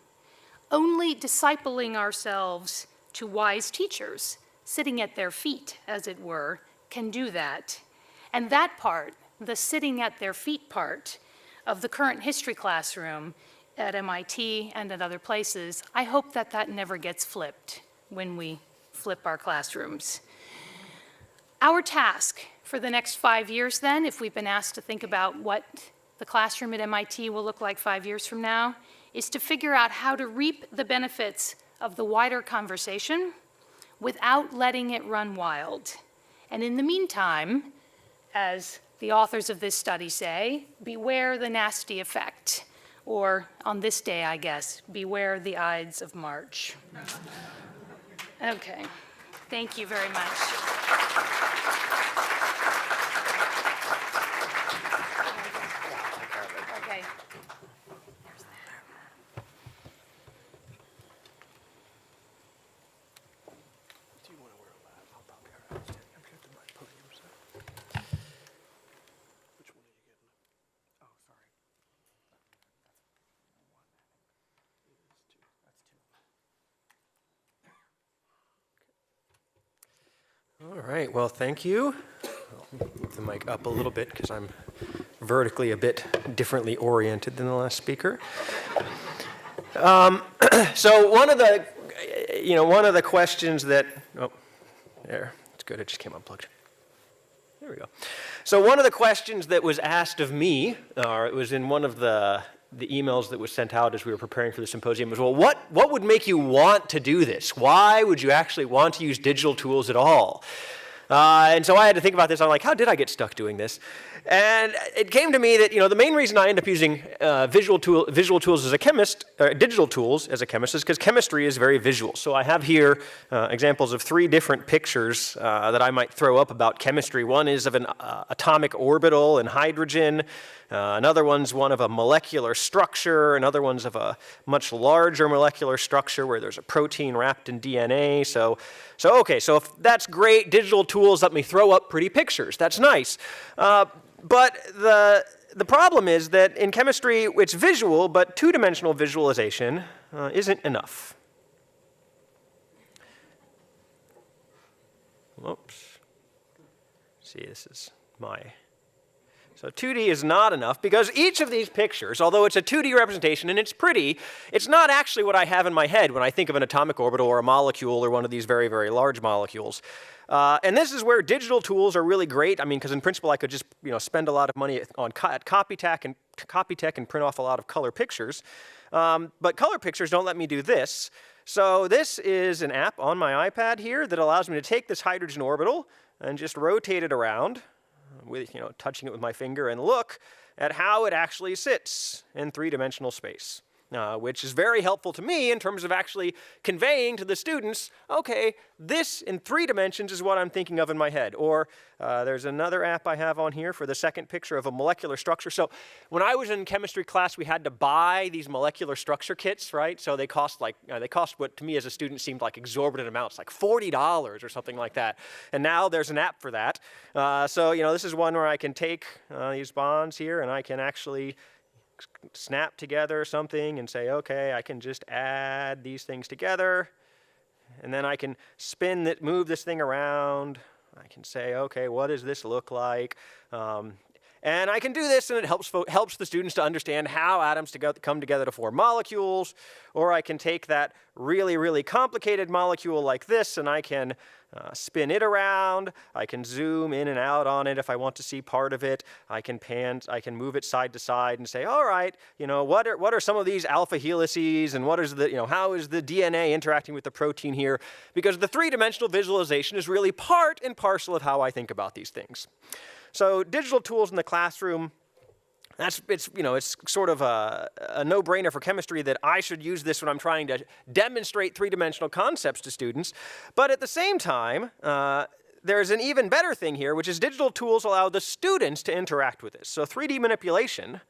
Only discipling ourselves to wise teachers, sitting at their feet, as it were, can do that. And that part, the sitting at their feet part of the current history classroom at MIT and at other places, I hope that that never gets flipped when we flip our classrooms. Our task for the next 5 years then, if we've been asked to think about what the classroom at MIT will look like 5 years from now, is to figure out how to reap the benefits of the wider conversation without letting it run wild. And in the meantime, as the authors of this study say, beware the nasty effect, or on this day, I guess, beware the Ides of March. Okay, thank you very much. Okay. All right, well, thank you. I'll move the mic up a little bit because I'm vertically a bit differently oriented than the last speaker. So one of the questions that, oh, there, it's good, it just came unplugged. There we go. So one of the questions that was asked of me, or it was in one of the emails that was sent out as we were preparing for the symposium, was, well, what would make you want to do this? Why would you actually want to use digital tools at all? And so I had to think about this. I'm like, how did I get stuck doing this? And it came to me that, the main reason I end up using visual tools as a chemist, digital tools as a chemist, is because chemistry is very visual. So I have here examples of 3 different pictures that I might throw up about chemistry. One is of an atomic orbital in hydrogen. Another one's one of a molecular structure. Another one's of a much larger molecular structure where there's a protein wrapped in DNA. So if that's great, digital tools let me throw up pretty pictures. That's nice. But the problem is that in chemistry, it's visual, but two-dimensional visualization isn't enough. Whoops. See, this is so 2D is not enough because each of these pictures, although it's a 2D representation and it's pretty, it's not actually what I have in my head when I think of an atomic orbital or a molecule or one of these very, very large molecules. And this is where digital tools are really great. I mean, because in principle, I could just spend a lot of money on at Copytech and print off a lot of color pictures. But color pictures don't let me do this. So this is an app on my iPad here that allows me to take this hydrogen orbital and just rotate it around with, touching it with my finger and look at how it actually sits in three-dimensional space. Which is very helpful to me in terms of actually conveying to the students, okay, this in 3 dimensions is what I'm thinking of in my head. Or there's another app I have on here for the second picture of a molecular structure. So when I was in chemistry class, we had to buy these molecular structure kits, right? So they cost what to me as a student seemed like exorbitant amounts, like $40 or something like that. And now there's an app for that. So this is one where I can take these bonds here and I can actually snap together something and say, okay, I can just add these things together. And then I can move this thing around. I can say, okay, what does this look like? And I can do this, and it helps the students to understand how atoms come together to form molecules. Or I can take that really, really complicated molecule like this, and I can spin it around. I can zoom in and out on it if I want to see part of it. I can move it side to side and say, all right, what are some of these alpha helices, and what is how is the DNA interacting with the protein here? Because the three-dimensional visualization is really part and parcel of how I think about these things. So digital tools in the classroom, it's sort of a no-brainer for chemistry that I should use this when I'm trying to demonstrate three-dimensional concepts to students. But at the same time, there's an even better thing here, which is digital tools allow the students to interact with this. So 3D manipulation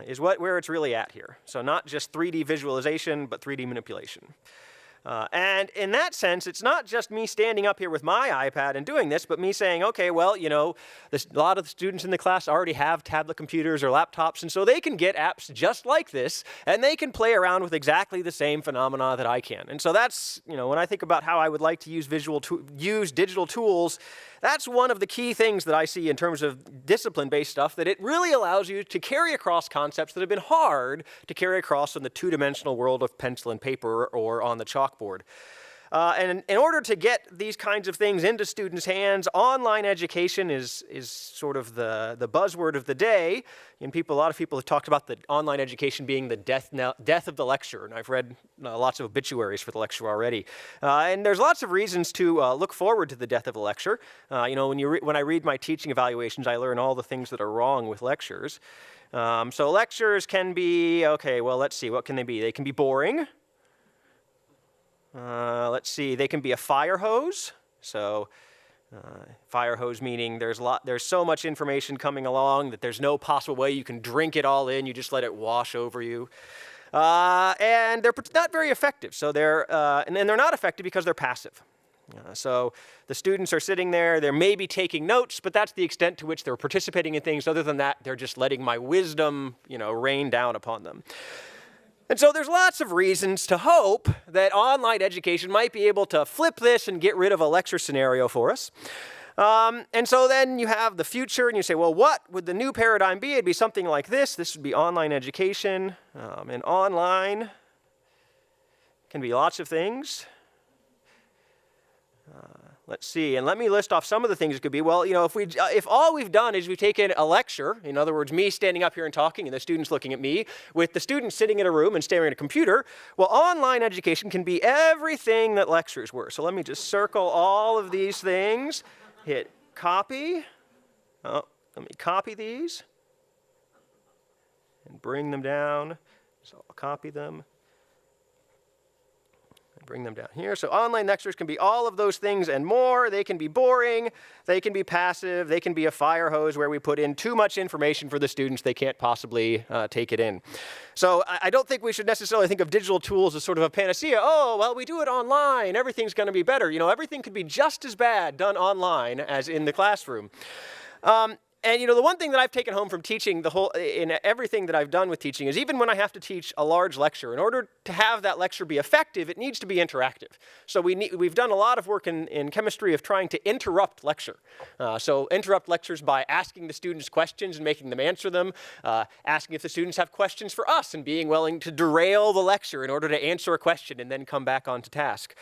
is where it's really at here. So not just 3D visualization, but 3D manipulation. And in that sense, it's not just me standing up here with my iPad and doing this, but me saying, okay, well, a lot of the students in the class already have tablet computers or laptops, and so they can get apps just like this, and they can play around with exactly the same phenomena that I can. And so that's, when I think about how I would like to use digital tools, that's one of the key things that I see in terms of discipline-based stuff, that it really allows you to carry across concepts that have been hard to carry across in the two-dimensional world of pencil and paper or on the chalkboard. And in order to get these kinds of things into students' hands, online education is sort of the buzzword of the day. And a lot of people have talked about the online education being the death of the lecture. And I've read lots of obituaries for the lecture already. And there's lots of reasons to look forward to the death of the lecture. When I read my teaching evaluations, I learn all the things that are wrong with lectures. So lectures can be, okay, well, let's see, what can they be? They can be boring. Let's see, they can be a fire hose. So fire hose meaning there's so much information coming along that there's no possible way you can drink it all in. You just let it wash over you. And they're not very effective. So they're not effective because they're passive. So the students are sitting there, they're maybe taking notes, but that's the extent to which they're participating in things. Other than that, they're just letting my wisdom, rain down upon them. And so there's lots of reasons to hope that online education might be able to flip this and get rid of a lecture scenario for us. And so then you have the future, and you say, well, what would the new paradigm be? It'd be something like this. This would be online education. And online can be lots of things. Let's see, and let me list off some of the things it could be. Well, if all we've done is we've taken a lecture, in other words, me standing up here and talking and the students looking at me, with the students sitting in a room and staring at a computer, well, online education can be everything that lectures were. So let me just circle all of these things, hit copy. Let me copy these and bring them down. So I'll copy them. Bring them down here. So online lectures can be all of those things and more. They can be boring, they can be passive, they can be a fire hose where we put in too much information for the students, they can't possibly take it in. So I don't think we should necessarily think of digital tools as sort of a panacea. Oh, well, we do it online, everything's going to be better. Everything could be just as bad done online as in the classroom. And the one thing that I've taken home from teaching in everything that I've done with teaching is even when I have to teach a large lecture, in order to have that lecture be effective, it needs to be interactive. So we've done a lot of work in chemistry of trying to interrupt lecture. So interrupt lectures by asking the students questions and making them answer them, asking if the students have questions for us and being willing to derail the lecture in order to answer a question and then come back onto task.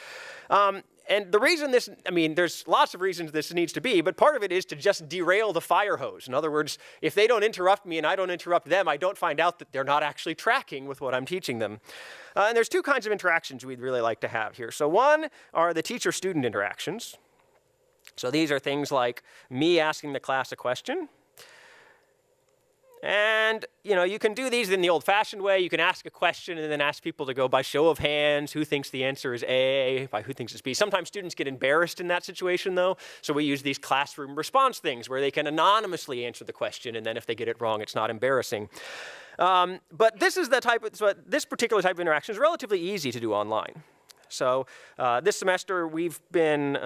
And the reason there's lots of reasons this needs to be, but part of it is to just derail the fire hose. In other words, if they don't interrupt me and I don't interrupt them, I don't find out that they're not actually tracking with what I'm teaching them. And there's two kinds of interactions we'd really like to have here. So one are the teacher-student interactions. So these are things like me asking the class a question. And, you can do these in the old-fashioned way. You can ask a question and then ask people to go by show of hands, who thinks the answer is A, by who thinks it's B. Sometimes students get embarrassed in that situation, though, so we use these classroom response things where they can anonymously answer the question, and then if they get it wrong, it's not embarrassing. But this particular type of interaction is relatively easy to do online. So this semester, we've been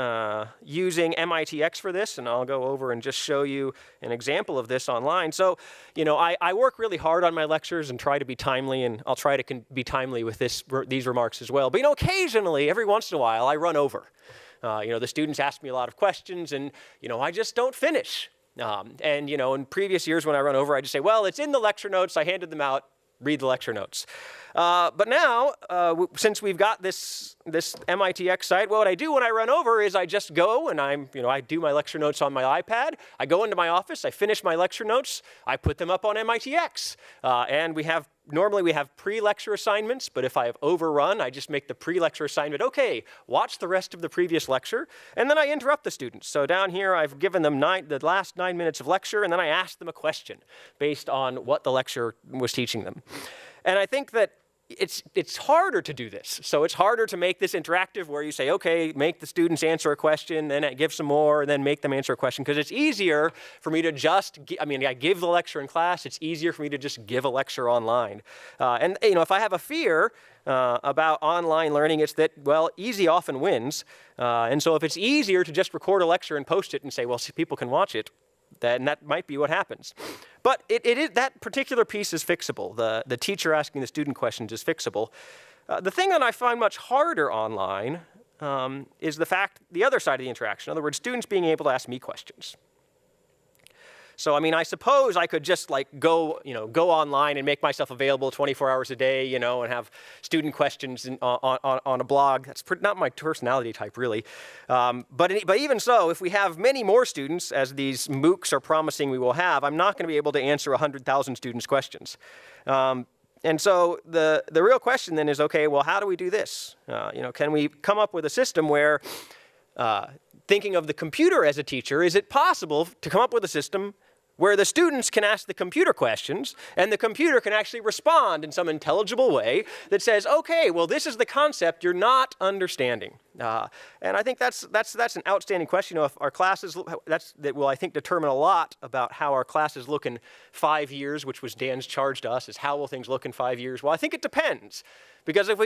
using MITx for this, and I'll go over and just show you an example of this online. So, I work really hard on my lectures and try to be timely, and I'll try to be timely with these remarks as well. But, occasionally, every once in a while, I run over. The students ask me a lot of questions, and, I just don't finish. And, in previous years when I run over, I just say, well, it's in the lecture notes. I handed them out. Read the lecture notes. But now, since we've got this MITx site, what I do when I run over is I just go and I do my lecture notes on my iPad. I go into my office, I finish my lecture notes, I put them up on MITx. And normally we have pre-lecture assignments, but if I have overrun, I just make the pre-lecture assignment, okay, watch the rest of the previous lecture, and then I interrupt the students. So down here, I've given them the last 9 minutes of lecture, and then I ask them a question based on what the lecture was teaching them. And I think that it's harder to do this. So it's harder to make this interactive where you say, okay, make the students answer a question, then give some more, and then make them answer a question. Because it's easier for me to I give the lecture in class. It's easier for me to just give a lecture online. And if I have a fear about online learning, it's that, well, easy often wins. And so if it's easier to just record a lecture and post it and say, well, people can watch it, then that might be what happens. But that particular piece is fixable. The teacher asking the student questions is fixable. The thing that I find much harder online is the other side of the interaction. In other words, students being able to ask me questions. So, I suppose I could just go online and make myself available 24 hours a day, and have student questions on a blog. That's not my personality type, really. But even so, if we have many more students, as these MOOCs are promising we will have, I'm not going to be able to answer 100,000 students' questions. And so the real question then is, okay, well, how do we do this? Can we come up with a system where, thinking of the computer as a teacher, is it possible to come up with a system where the students can ask the computer questions and the computer can actually respond in some intelligible way that says, okay, well, this is the concept you're not understanding. And I think that's an outstanding question. If our classes, that will, I think, determine a lot about how our classes look in 5 years, which was Dan's charge to us, is how will things look in 5 years? Well, I think it depends. Because if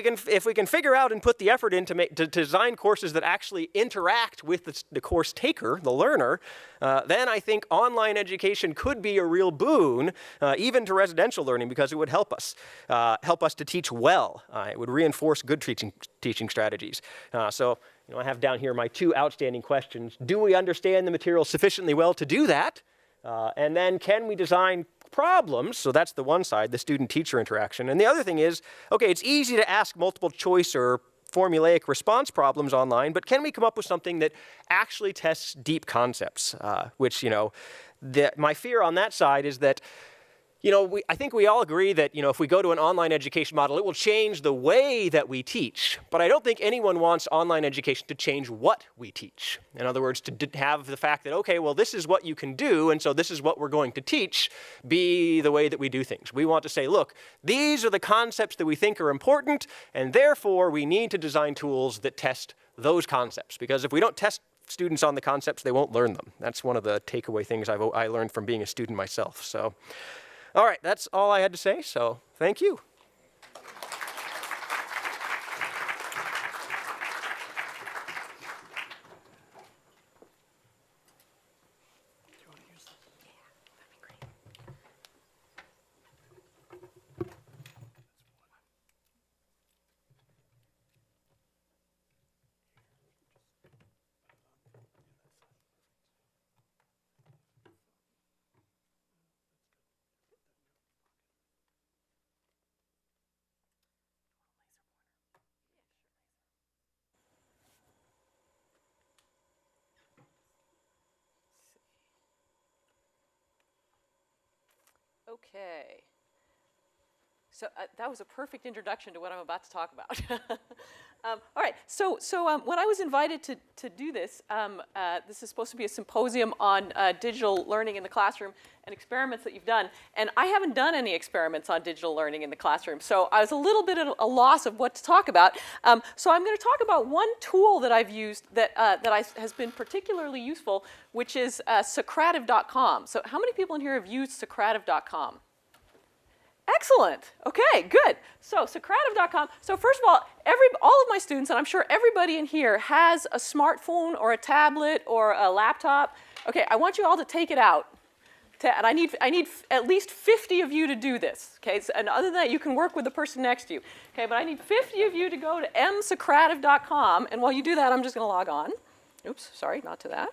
we can figure out and put the effort in to design courses that actually interact with the course taker, the learner, then I think online education could be a real boon, even to residential learning, because it would help us to teach well. It would reinforce good teaching strategies. So I have down here my 2 outstanding questions. Do we understand the material sufficiently well to do that? And then can we design problems? So that's the one side, the student-teacher interaction. And the other thing is, okay, it's easy to ask multiple choice or formulaic response problems online, but can we come up with something that actually tests deep concepts? Which, my fear on that side is that, I think we all agree that, if we go to an online education model, it will change the way that we teach. But I don't think anyone wants online education to change what we teach. In other words, to have the fact that, okay, well, this is what you can do, and so this is what we're going to teach, be the way that we do things. We want to say, look, these are the concepts that we think are important, and therefore we need to design tools that test those concepts. Because if we don't test students on the concepts, they won't learn them. That's one of the takeaway things I learned from being a student myself. So. All right, that's all I had to say, so thank you. Okay. So that was a perfect introduction to what I'm about to talk about. All right, so when I was invited to do this, this is supposed to be a symposium on digital learning in the classroom and experiments that you've done. And I haven't done any experiments on digital learning in the classroom, so I was a little bit at a loss of what to talk about. So I'm going to talk about one tool that I've used that has been particularly useful, which is Socrative.com. So how many people in here have used Socrative.com? Excellent. Okay, good. So Socrative.com. So first of all of my students, and I'm sure everybody in here, has a smartphone or a tablet or a laptop. Okay, I want you all to take it out. And I need at least 50 of you to do this. Okay, and other than that, you can work with the person next to you. Okay, but I need 50 of you to go to msocrative.com. And while you do that, I'm just going to log on. Oops, sorry, not to that.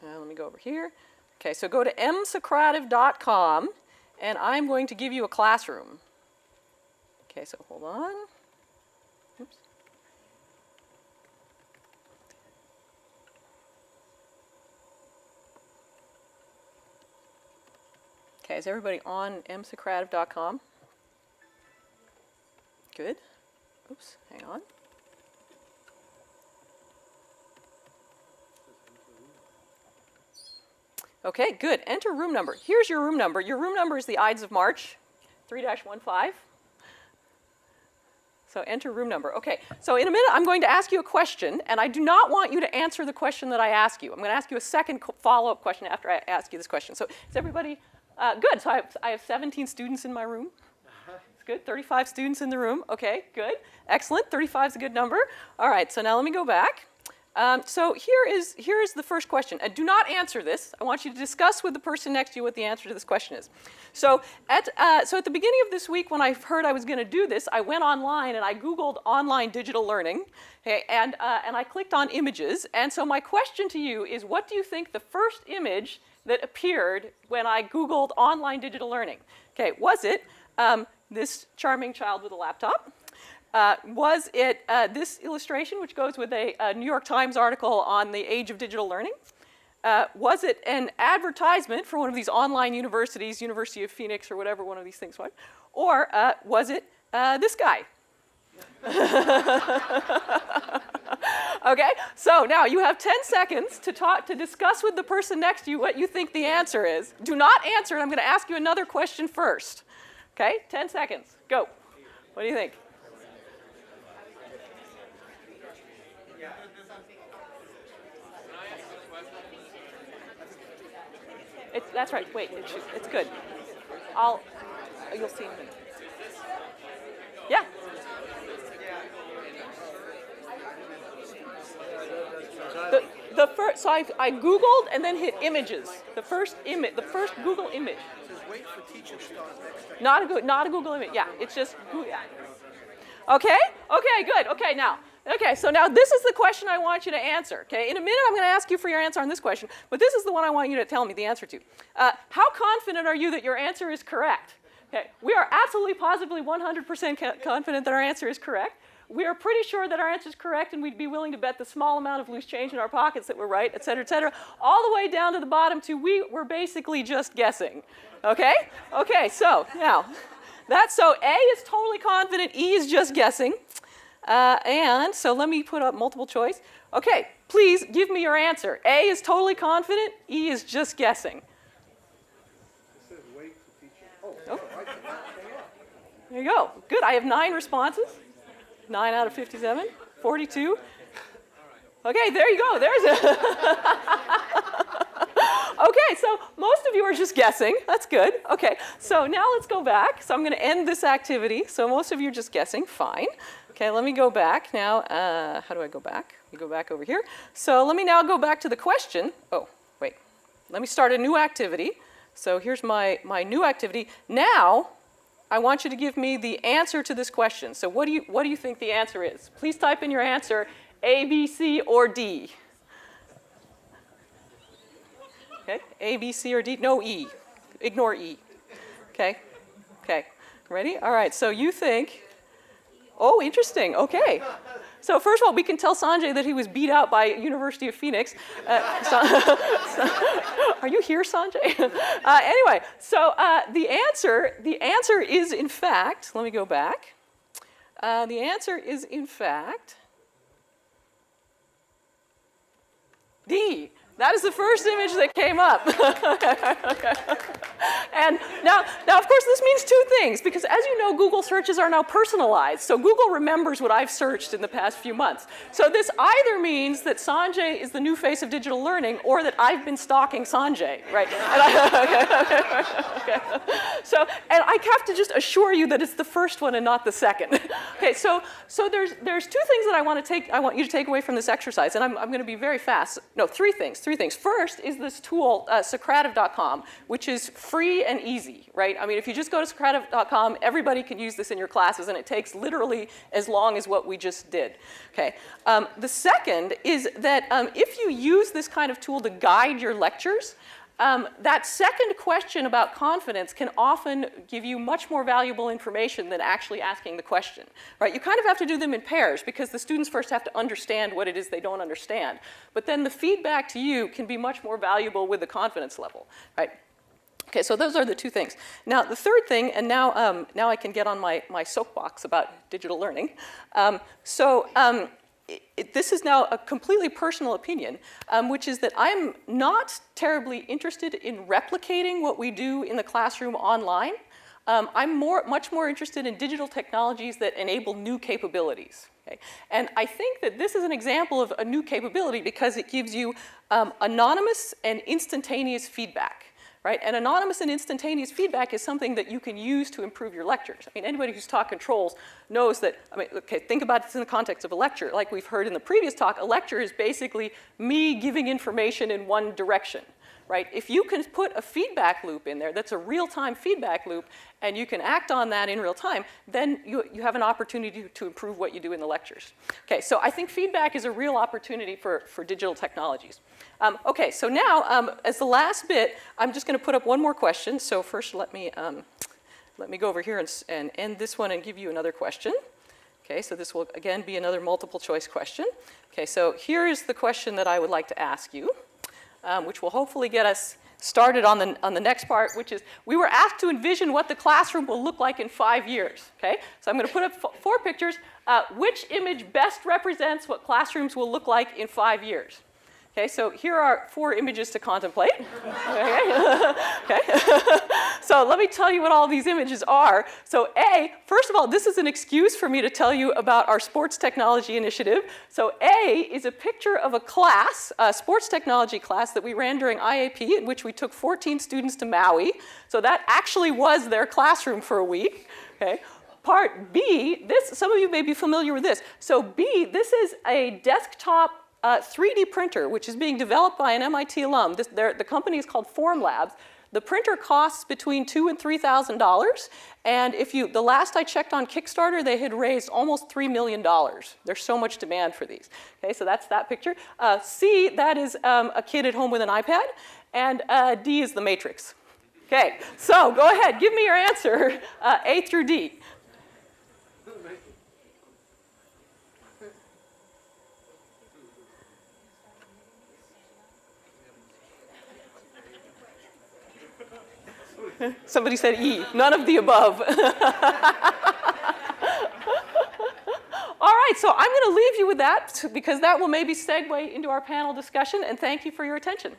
Let me go over here. Okay, so go to msocrative.com. And I'm going to give you a classroom. Okay, so hold on. Oops. Okay, is everybody on msocrative.com? Good. Oops, hang on. Okay, good. Enter room number. Here's your room number. Your room number is the Ides of March, 3-15. So enter room number. Okay, so in a minute I'm going to ask you a question, and I do not want you to answer the question that I ask you. I'm going to ask you a second follow-up question after I ask you this question. So is everybody good? So I have 17 students in my room. It's good. 35 students in the room. Okay, good. Excellent. 35 is a good number. All right, so now let me go back. So here is the first question. And do not answer this. I want you to discuss with the person next to you what the answer to this question is. So at the beginning of this week, when I heard I was going to do this, I went online and I Googled online digital learning, okay, and I clicked on images. And so my question to you is, what do you think the first image that appeared when I Googled online digital learning? Okay, was it this charming child with a laptop? Was it this illustration, which goes with a New York Times article on the age of digital learning? Was it an advertisement for one of these online universities, University of Phoenix or whatever one of these things was? Or was it this guy? Okay, so now you have 10 seconds to discuss with the person next to you what you think the answer is. Do not answer it. I'm going to ask you another question first. Okay, 10 seconds. Go. What do you think? That's right. Wait, it's good. You'll see in a minute. Yeah. The first, so I Googled and then hit images. The first Google image. It says wait for teacher to start next. Not a Google image. Yeah, it's just yeah. Okay. Okay. Good. Okay. Now. Okay, so now this is the question I want you to answer. Okay, in a minute I'm going to ask you for your answer on this question, but this is the one I want you to tell me the answer to. How confident are you that your answer is correct? Okay, we are absolutely positively 100% confident that our answer is correct. We are pretty sure that our answer is correct, and we'd be willing to bet the small amount of loose change in our pockets that we're right, et cetera, all the way down to the bottom to we're basically just guessing. Okay? Okay, so now, so A is totally confident, E is just guessing. And so let me put up multiple choice. Okay, please give me your answer. A is totally confident, E is just guessing. It says wait for teacher. Oh. There you go. Good, I have 9 responses. 9 out of 57, 42. Okay, there you go. There's it. Okay, so most of you are just guessing. That's good. Okay, so now let's go back. So I'm going to end this activity. So most of you are just guessing. Fine. Okay, let me go back now. How do I go back? You go back over here. So let me now go back to the question. Oh, wait. Let me start a new activity. So here's my new activity. Now, I want you to give me the answer to this question. So what do you think the answer is? Please type in your answer, A, B, C, or D. Okay, A, B, C, or D. No E. Ignore E. Okay. Okay. Ready? All right. So you think. Oh, interesting. Okay. So first of all, we can tell Sanjay that he was beat out by University of Phoenix. Are you here, Sanjay? Anyway, so the answer is in fact, let me go back. The answer is in fact D. That is the first image that came up. Okay. And now, of course, this means two things, because as you know, Google searches are now personalized. So Google remembers what I've searched in the past few months. So this either means that Sanjay is the new face of digital learning, or that I've been stalking Sanjay, right? Okay. So, and I have to just assure you that it's the first one and not the second. Okay, so there's two things that I want you to take away from this exercise, and I'm going to be very fast. No, three things. First is this tool, Socrative.com, which is free and easy, right? I mean, if you just go to Socrative.com, everybody can use this in your classes, and it takes literally as long as what we just did. Okay. The second is that if you use this kind of tool to guide your lectures, that second question about confidence can often give you much more valuable information than actually asking the question, right? You kind of have to do them in pairs, because the students first have to understand what it is they don't understand. But then the feedback to you can be much more valuable with the confidence level, right? Okay, so those are the two things. Now, the third thing, and now I can get on my soapbox about digital learning. This is now a completely personal opinion, which is that I'm not terribly interested in replicating what we do in the classroom online. I'm much more interested in digital technologies that enable new capabilities. Okay? And I think that this is an example of a new capability because it gives you anonymous and instantaneous feedback. Right? And anonymous and instantaneous feedback is something that you can use to improve your lectures. I mean, anybody who's taught controls knows that, I mean, okay, think about this in the context of a lecture. Like we've heard in the previous talk, a lecture is basically me giving information in one direction, right? If you can put a feedback loop in there that's a real-time feedback loop, and you can act on that in real time, then you have an opportunity to improve what you do in the lectures. Okay, so I think feedback is a real opportunity for digital technologies. Okay, so now, as the last bit, I'm just going to put up one more question. So first, let me go over here and end this one and give you another question. Okay, so this will, again, be another multiple choice question. Okay, so here is the question that I would like to ask you, which will hopefully get us started on the next part, which is, we were asked to envision what the classroom will look like in 5 years, okay? So I'm going to put up 4 pictures. Which image best represents what classrooms will look like in 5 years? Okay, so here are 4 images to contemplate. Okay. So let me tell you what all these images are. So first of all, this is an excuse for me to tell you about our sports technology initiative. So A is a picture of a class, a sports technology class that we ran during IAP, in which we took 14 students to Maui. So that actually was their classroom for a week. Okay. Part B, some of you may be familiar with this. So B, this is a desktop 3D printer, which is being developed by an MIT alum. The company is called Formlabs. The printer costs between $2,000 and $3,000, and the last I checked on Kickstarter, they had raised almost $3 million. There's so much demand for these. Okay, so that's that picture. C, that is a kid at home with an iPad, and D is the Matrix. Okay, so go ahead, give me your answer, A through D. Somebody said E, none of the above. All right, so I'm going to leave you with that because that will maybe segue into our panel discussion, and thank you for your attention.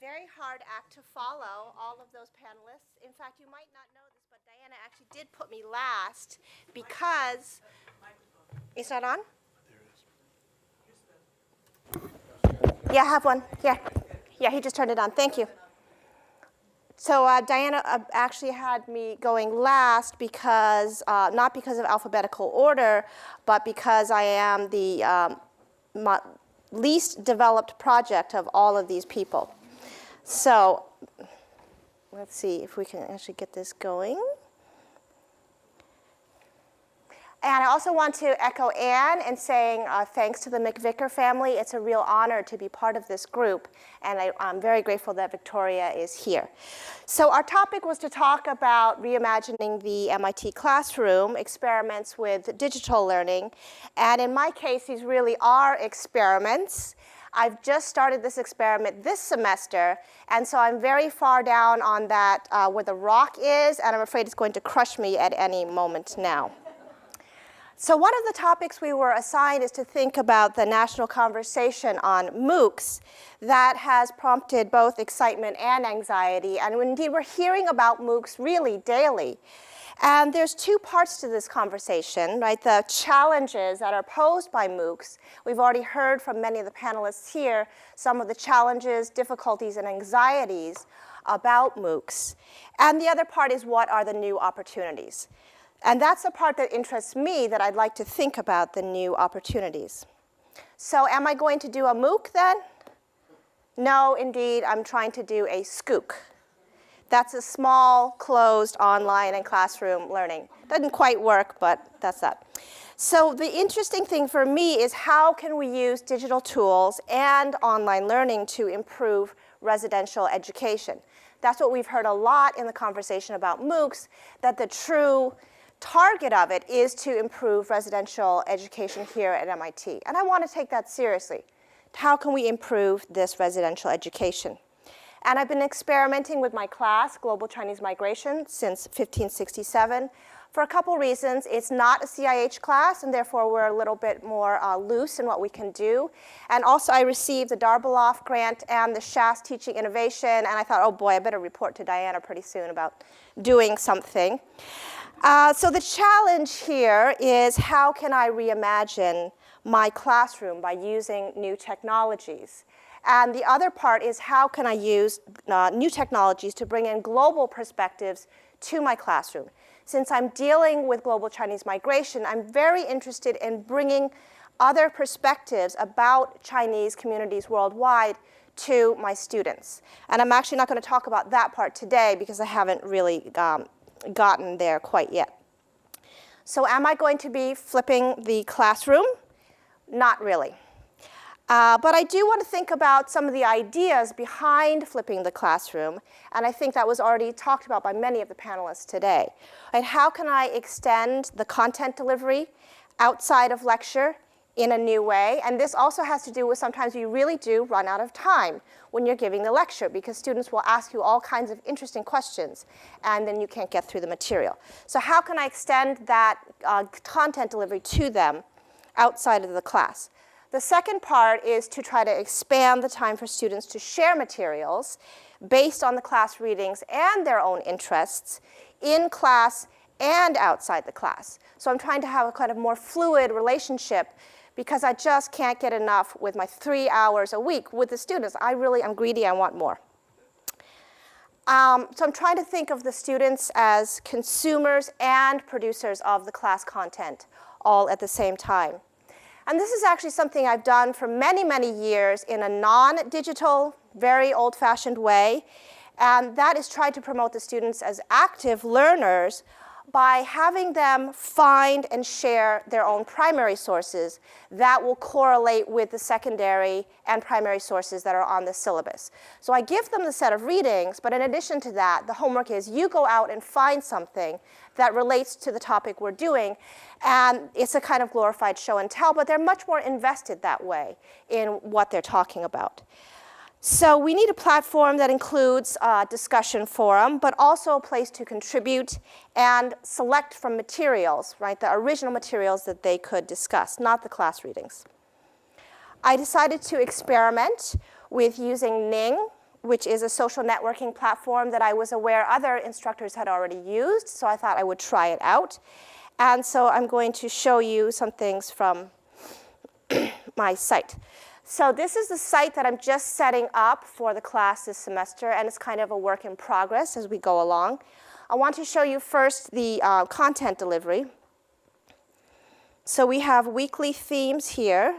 Very hard act to follow, all of those panelists. In fact, you might not know this, but Diana actually did put me last because it's not on? Yeah, I have one. Yeah, he just turned it on. Thank you. So Diana actually had me going last because, not because of alphabetical order, but because I am the least developed project of all of these people. So let's see if we can actually get this going. And I also want to echo Anne in saying thanks to the MacVicar family. It's a real honor to be part of this group, and I'm very grateful that Victoria is here. So our topic was to talk about reimagining the MIT classroom, experiments with digital learning. And in my case, these really are experiments. I've just started this experiment this semester, and so I'm very far down on that where the rock is, and I'm afraid it's going to crush me at any moment now. So one of the topics we were assigned is to think about the national conversation on MOOCs that has prompted both excitement and anxiety. And indeed, we're hearing about MOOCs really daily. And there's two parts to this conversation, right? The challenges that are posed by MOOCs. We've already heard from many of the panelists here some of the challenges, difficulties, and anxieties about MOOCs. And the other part is what are the new opportunities. And that's the part that interests me, that I'd like to think about the new opportunities. So am I going to do a MOOC then? No, indeed, I'm trying to do a SCOOC. That's a small, closed, online and classroom learning. Doesn't quite work, but that's that. So the interesting thing for me is how can we use digital tools and online learning to improve residential education? That's what we've heard a lot in the conversation about MOOCs, that the true target of it is to improve residential education here at MIT. And I want to take that seriously. How can we improve this residential education? And I've been experimenting with my class, Global Chinese Migration, since 1567 for a couple reasons. It's not a CIH class, and therefore we're a little bit more loose in what we can do. And also I received the Darbeloff grant and the SHAS Teaching Innovation, and I thought, oh boy, I better report to Diana pretty soon about doing something. So the challenge here is how can I reimagine my classroom by using new technologies? And the other part is how can I use new technologies to bring in global perspectives to my classroom? Since I'm dealing with global Chinese migration, I'm very interested in bringing other perspectives about Chinese communities worldwide to my students. And I'm actually not going to talk about that part today because I haven't really gotten there quite yet. So am I going to be flipping the classroom? Not really. But I do want to think about some of the ideas behind flipping the classroom, and I think that was already talked about by many of the panelists today. And how can I extend the content delivery outside of lecture in a new way? And this also has to do with sometimes you really do run out of time when you're giving the lecture, because students will ask you all kinds of interesting questions, and then you can't get through the material. So how can I extend that content delivery to them outside of the class? The second part is to try to expand the time for students to share materials based on the class readings and their own interests in class and outside the class. So I'm trying to have a kind of more fluid relationship because I just can't get enough with my 3 hours a week with the students. I'm greedy, I want more. So I'm trying to think of the students as consumers and producers of the class content all at the same time. And this is actually something I've done for many, many years in a non-digital, very old-fashioned way. And that is try to promote the students as active learners by having them find and share their own primary sources that will correlate with the secondary and primary sources that are on the syllabus. So I give them the set of readings, but in addition to that, the homework is you go out and find something that relates to the topic we're doing, and it's a kind of glorified show and tell, but they're much more invested that way in what they're talking about. So we need a platform that includes a discussion forum, but also a place to contribute and select from materials, right, the original materials that they could discuss, not the class readings. I decided to experiment with using Ning, which is a social networking platform that I was aware other instructors had already used, so I thought I would try it out. And so I'm going to show you some things from my site. So this is the site that I'm just setting up for the class this semester, and it's kind of a work in progress as we go along. I want to show you first the content delivery. So we have weekly themes here,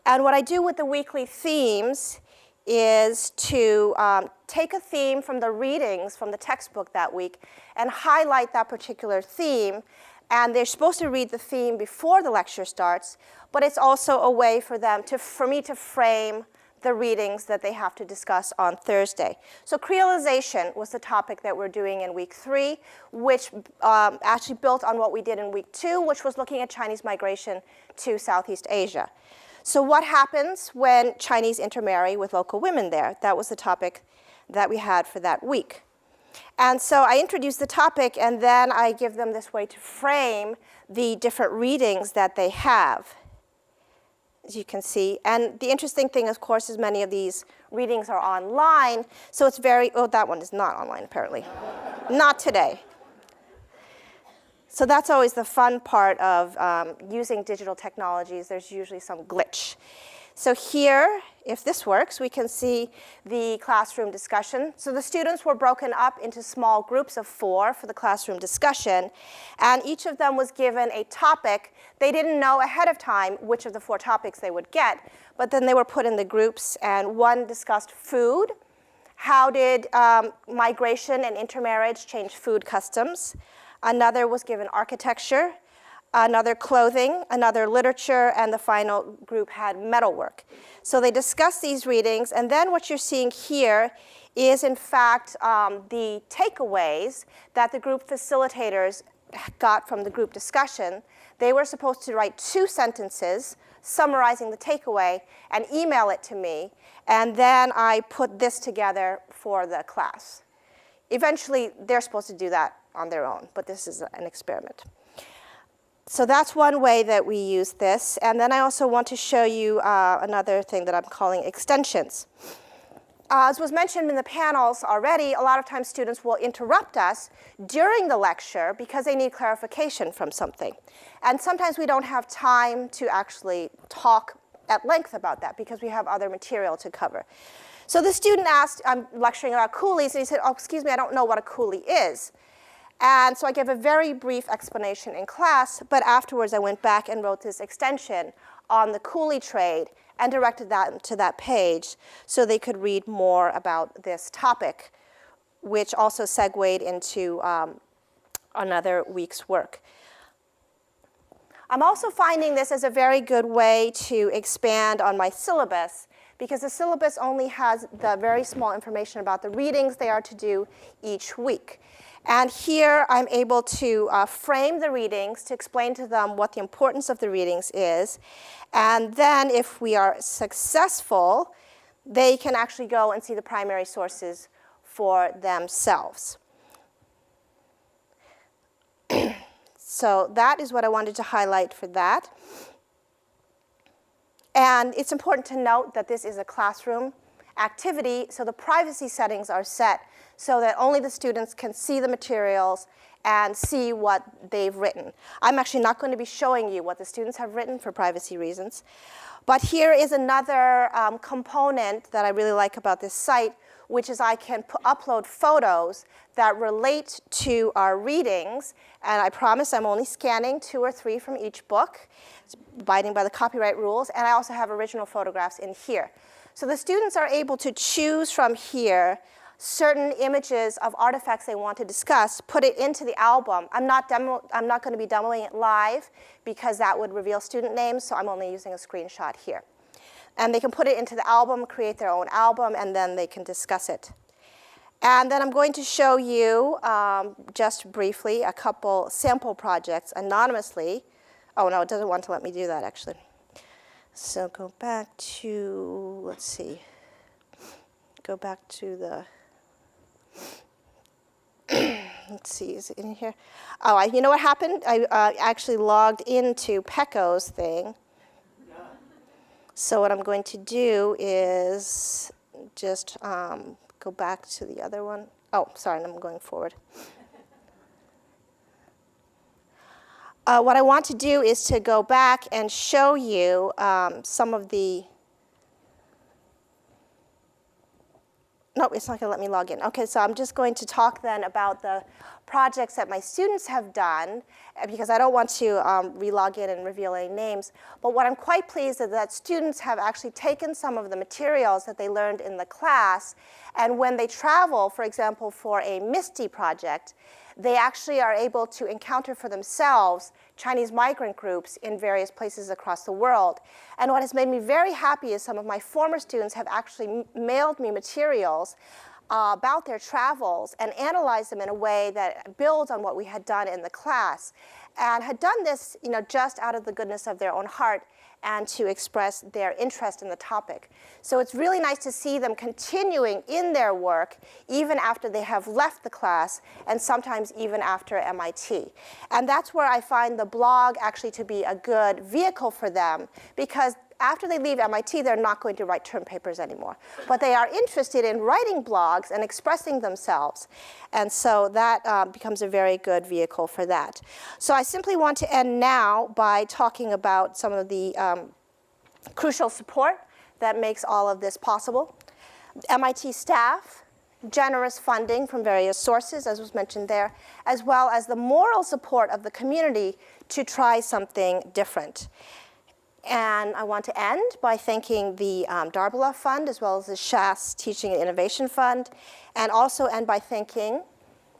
And what I do with the weekly themes is to take a theme from the readings from the textbook that week and highlight that particular theme. And they're supposed to read the theme before the lecture starts, but it's also a way for me to frame the readings that they have to discuss on Thursday. So creolization was the topic that we're doing in week 3, which actually built on what we did in week 2, which was looking at Chinese migration to Southeast Asia. So what happens when Chinese intermarry with local women there? That was the topic that we had for that week. And so I introduce the topic, and then I give them this way to frame the different readings that they have, as you can see. And the interesting thing, of course, is many of these readings are online, so it's oh, that one is not online, apparently. Not today. So that's always the fun part of using digital technologies. There's usually some glitch. So here, if this works, we can see the classroom discussion. So the students were broken up into small groups of 4 for the classroom discussion, and each of them was given a topic. They didn't know ahead of time which of the 4 topics they would get, but then they were put in the groups, and one discussed food. How did migration and intermarriage change food customs? Another was given architecture, another clothing, another literature, and the final group had metalwork. So they discussed these readings, and then what you're seeing here is, in fact, the takeaways that the group facilitators got from the group discussion. They were supposed to write 2 sentences summarizing the takeaway and email it to me, and then I put this together for the class. Eventually, they're supposed to do that on their own, but this is an experiment. So that's one way that we use this. And then I also want to show you another thing that I'm calling extensions. As was mentioned in the panels already, a lot of times students will interrupt us during the lecture because they need clarification from something. And sometimes we don't have time to actually talk at length about that because we have other material to cover. So the student asked, I'm lecturing about coolies, and he said, oh, excuse me, I don't know what a coolie is. And so I gave a very brief explanation in class, but afterwards I went back and wrote this extension on the coolie trade and directed that to that page so they could read more about this topic, which also segued into another week's work. I'm also finding this as a very good way to expand on my syllabus, because the syllabus only has the very small information about the readings they are to do each week. And here I'm able to frame the readings to explain to them what the importance of the readings is. And then if we are successful, they can actually go and see the primary sources for themselves. So that is what I wanted to highlight for that. And it's important to note that this is a classroom activity, so the privacy settings are set so that only the students can see the materials and see what they've written. I'm actually not going to be showing you what the students have written for privacy reasons. But here is another component that I really like about this site, which is I can upload photos that relate to our readings. And I promise I'm only scanning 2 or 3 from each book, abiding by the copyright rules. And I also have original photographs in here. So the students are able to choose from here certain images of artifacts they want to discuss, put it into the album. I'm not going to be demoing it live because that would reveal student names, so I'm only using a screenshot here. And they can put it into the album, create their own album, and then they can discuss it. And then I'm going to show you, just briefly, a couple sample projects anonymously. Oh, no, it doesn't want to let me do that, actually. So go back to, let's see, go back to the, let's see, is it in here? Oh, you know what happened? I actually logged into Peko's thing. So what I'm going to do is just go back to the other one. Oh, sorry, I'm going forward. What I want to do is to go back and show you some of the, nope, it's not going to let me log in. Okay, so I'm just going to talk then about the projects that my students have done, because I don't want to re-log in and reveal any names. But what I'm quite pleased is that students have actually taken some of the materials that they learned in the class, and when they travel, for example, for a MISTI project, they actually are able to encounter for themselves Chinese migrant groups in various places across the world. And what has made me very happy is some of my former students have actually mailed me materials about their travels and analyzed them in a way that builds on what we had done in the class, and had done this, just out of the goodness of their own heart and to express their interest in the topic. So it's really nice to see them continuing in their work even after they have left the class, and sometimes even after MIT. And that's where I find the blog actually to be a good vehicle for them, because after they leave MIT, they're not going to write term papers anymore. But they are interested in writing blogs and expressing themselves. And so that becomes a very good vehicle for that. So I simply want to end now by talking about some of the crucial support that makes all of this possible. MIT staff, generous funding from various sources, as was mentioned there, as well as the moral support of the community to try something different. And I want to end by thanking the Darbola Fund, as well as the SHAS Teaching and Innovation Fund, and also end by thanking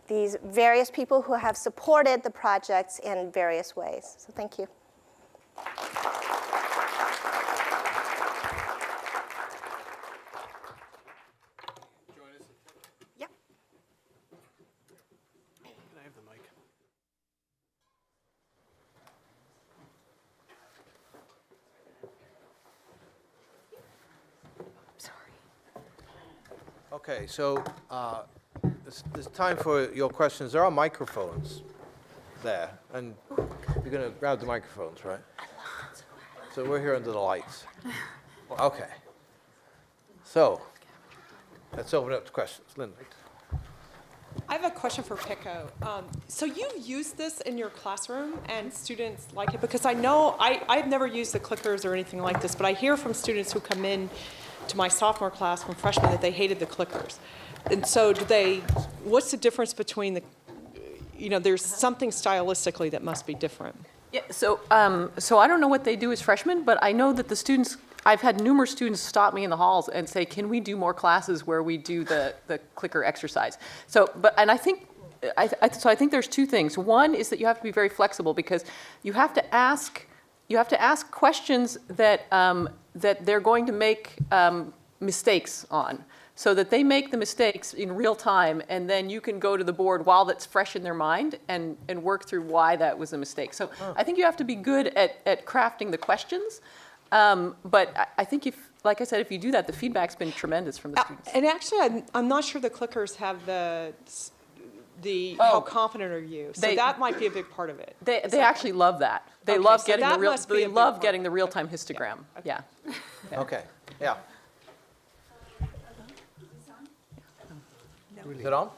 these various people who have supported the projects in various ways. So thank you. Yep. Can I have the mic? Okay, so it's time for your questions. There are microphones there, and you're going to grab the microphones, right? So we're here under the lights. Okay. So let's open up to questions. Linda. I have a question for Peko. So you've used this in your classroom and students like it? Because I know I've never used the clickers or anything like this, but I hear from students who come in to my sophomore class from freshmen that they hated the clickers. And so what's the difference between there's something stylistically that must be different. Yeah, so I don't know what they do as freshmen, but I know that the students, I've had numerous students stop me in the halls and say, can we do more classes where we do the clicker exercise? So, I think there's two things. One is that you have to be very flexible, because you have to ask questions that they're going to make mistakes on, so that they make the mistakes in real time, and then you can go to the board while that's fresh in their mind and work through why that was a mistake. So I think you have to be good at crafting the questions. But I think like I said, if you do that, the feedback's been tremendous from the students. And actually, I'm not sure the clickers have how confident are you? So that might be a big part of it. They actually love that. They Okay, love so getting that the real. must be They a big love part. getting the real-time histogram. Yeah. Okay, yeah. Is it on?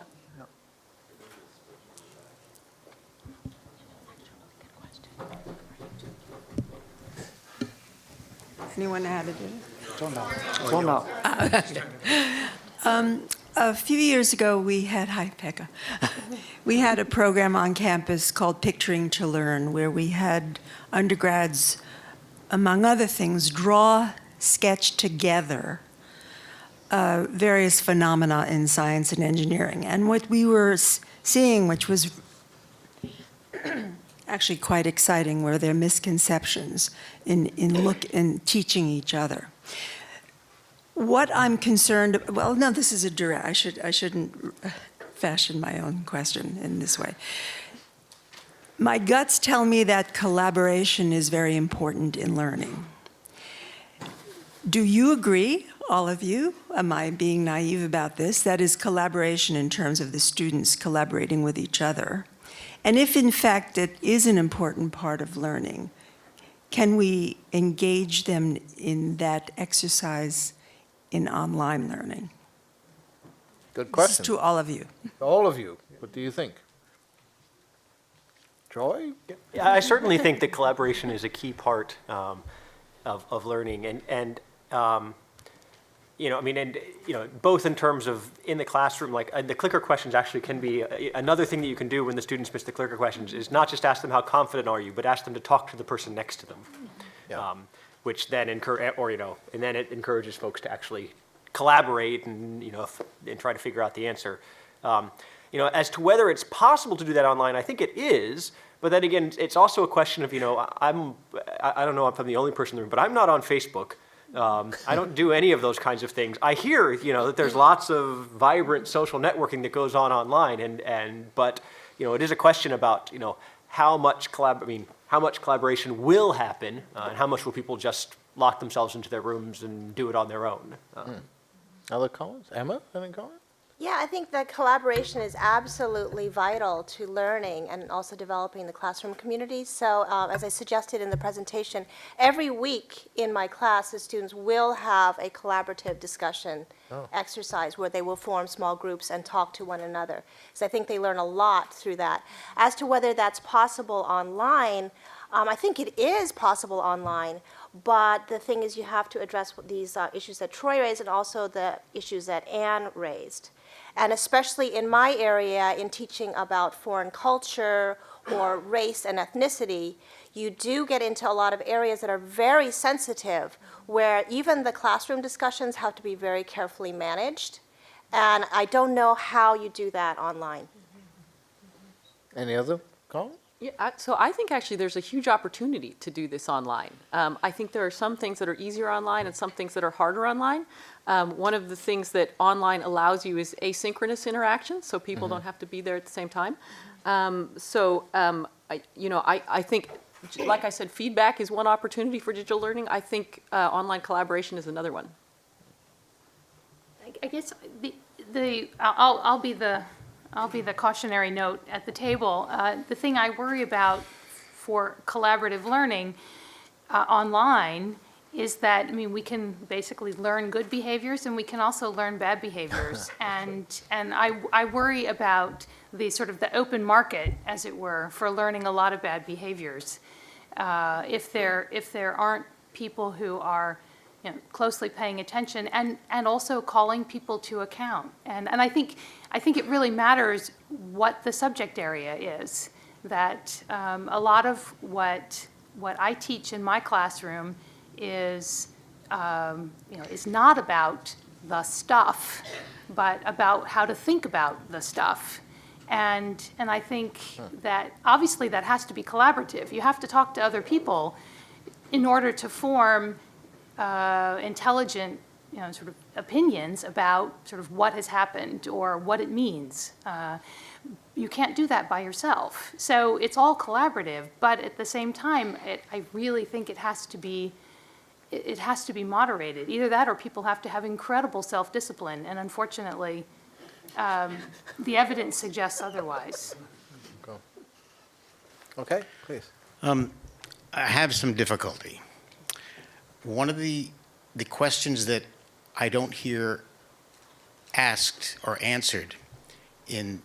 Anyone had it? A few years ago, we had Peko. We had a program on campus called Picturing to Learn, where we had undergrads, among other things, sketch together various phenomena in science and engineering. And what we were seeing, which was actually quite exciting, were their misconceptions in teaching each other. What I'm concerned, well, no, this is a direct, I shouldn't fashion my own question in this way. My guts tell me that collaboration is very important in learning. Do you agree, all of you? Am I being naive about this? That is collaboration in terms of the students collaborating with each other. And if in fact it is an important part of learning, can we engage them in that exercise in online learning? Good question. This is to all of you. All of you, what do you think? Troy? Yeah, I certainly think that collaboration is a key part of learning, and you know, I mean, and, you know, both in terms of in the classroom, like the clicker questions actually can be, another thing that you can do when the students miss the clicker questions is not just ask them how confident are you, but ask them to talk to the person next to them. Yeah. Which then and then it encourages folks to actually collaborate and, you know, and try to figure out the answer. You know, as to whether it's possible to do that online, I think it is, but then again, it's also a question of, you know, I don't know if I'm the only person in the room, but I'm not on Facebook. I don't do any of those kinds of things. I hear, you know, that there's lots of vibrant social networking that goes on online, but, you know, it is a question about, you know, how much collaboration will happen, and how much will people just lock themselves into their rooms and do it on their own. Other comments? Emma, any comment? Yeah, I think that collaboration is absolutely vital to learning and also developing the classroom community. So as I suggested in the presentation, every week in my class, the students will have a collaborative discussion exercise where they will form small groups and talk to one another. So I think they learn a lot through that. As to whether that's possible online, I think it is possible online, but the thing is you have to address these issues that Troy raised and also the issues that Anne raised. And especially in my area, in teaching about foreign culture or race and ethnicity, you do get into a lot of areas that are very sensitive, where even the classroom discussions have to be very carefully managed. And I don't know how you do that online. Any other comments? Yeah, so I think actually there's a huge opportunity to do this online. I think there are some things that are easier online and some things that are harder online. One of the things that online allows you is asynchronous interaction, so people don't have to be there at the same time. I think, like I said, feedback is one opportunity for digital learning. I think online collaboration is another one. I guess I'll be the cautionary note at the table. The thing I worry about for collaborative learning online is that, I mean, we can basically learn good behaviors and we can also learn bad behaviors. and I worry about the sort of the open market, as it were, for learning a lot of bad behaviors. If there aren't people who are, you know, closely paying attention and also calling people to account. And I think it really matters what the subject area is. That a lot of what I teach in my classroom is is not about the stuff, but about how to think about the stuff. And I think that obviously that has to be collaborative. You have to talk to other people in order to form intelligent, you know, sort of opinions about sort of what has happened or what it means. You can't do that by yourself. So it's all collaborative, but at the same time, I really think it has to be moderated. Either that or people have to have incredible self-discipline, and unfortunately, the evidence suggests otherwise. Okay, please. I have some difficulty. One of the questions that I don't hear asked or answered in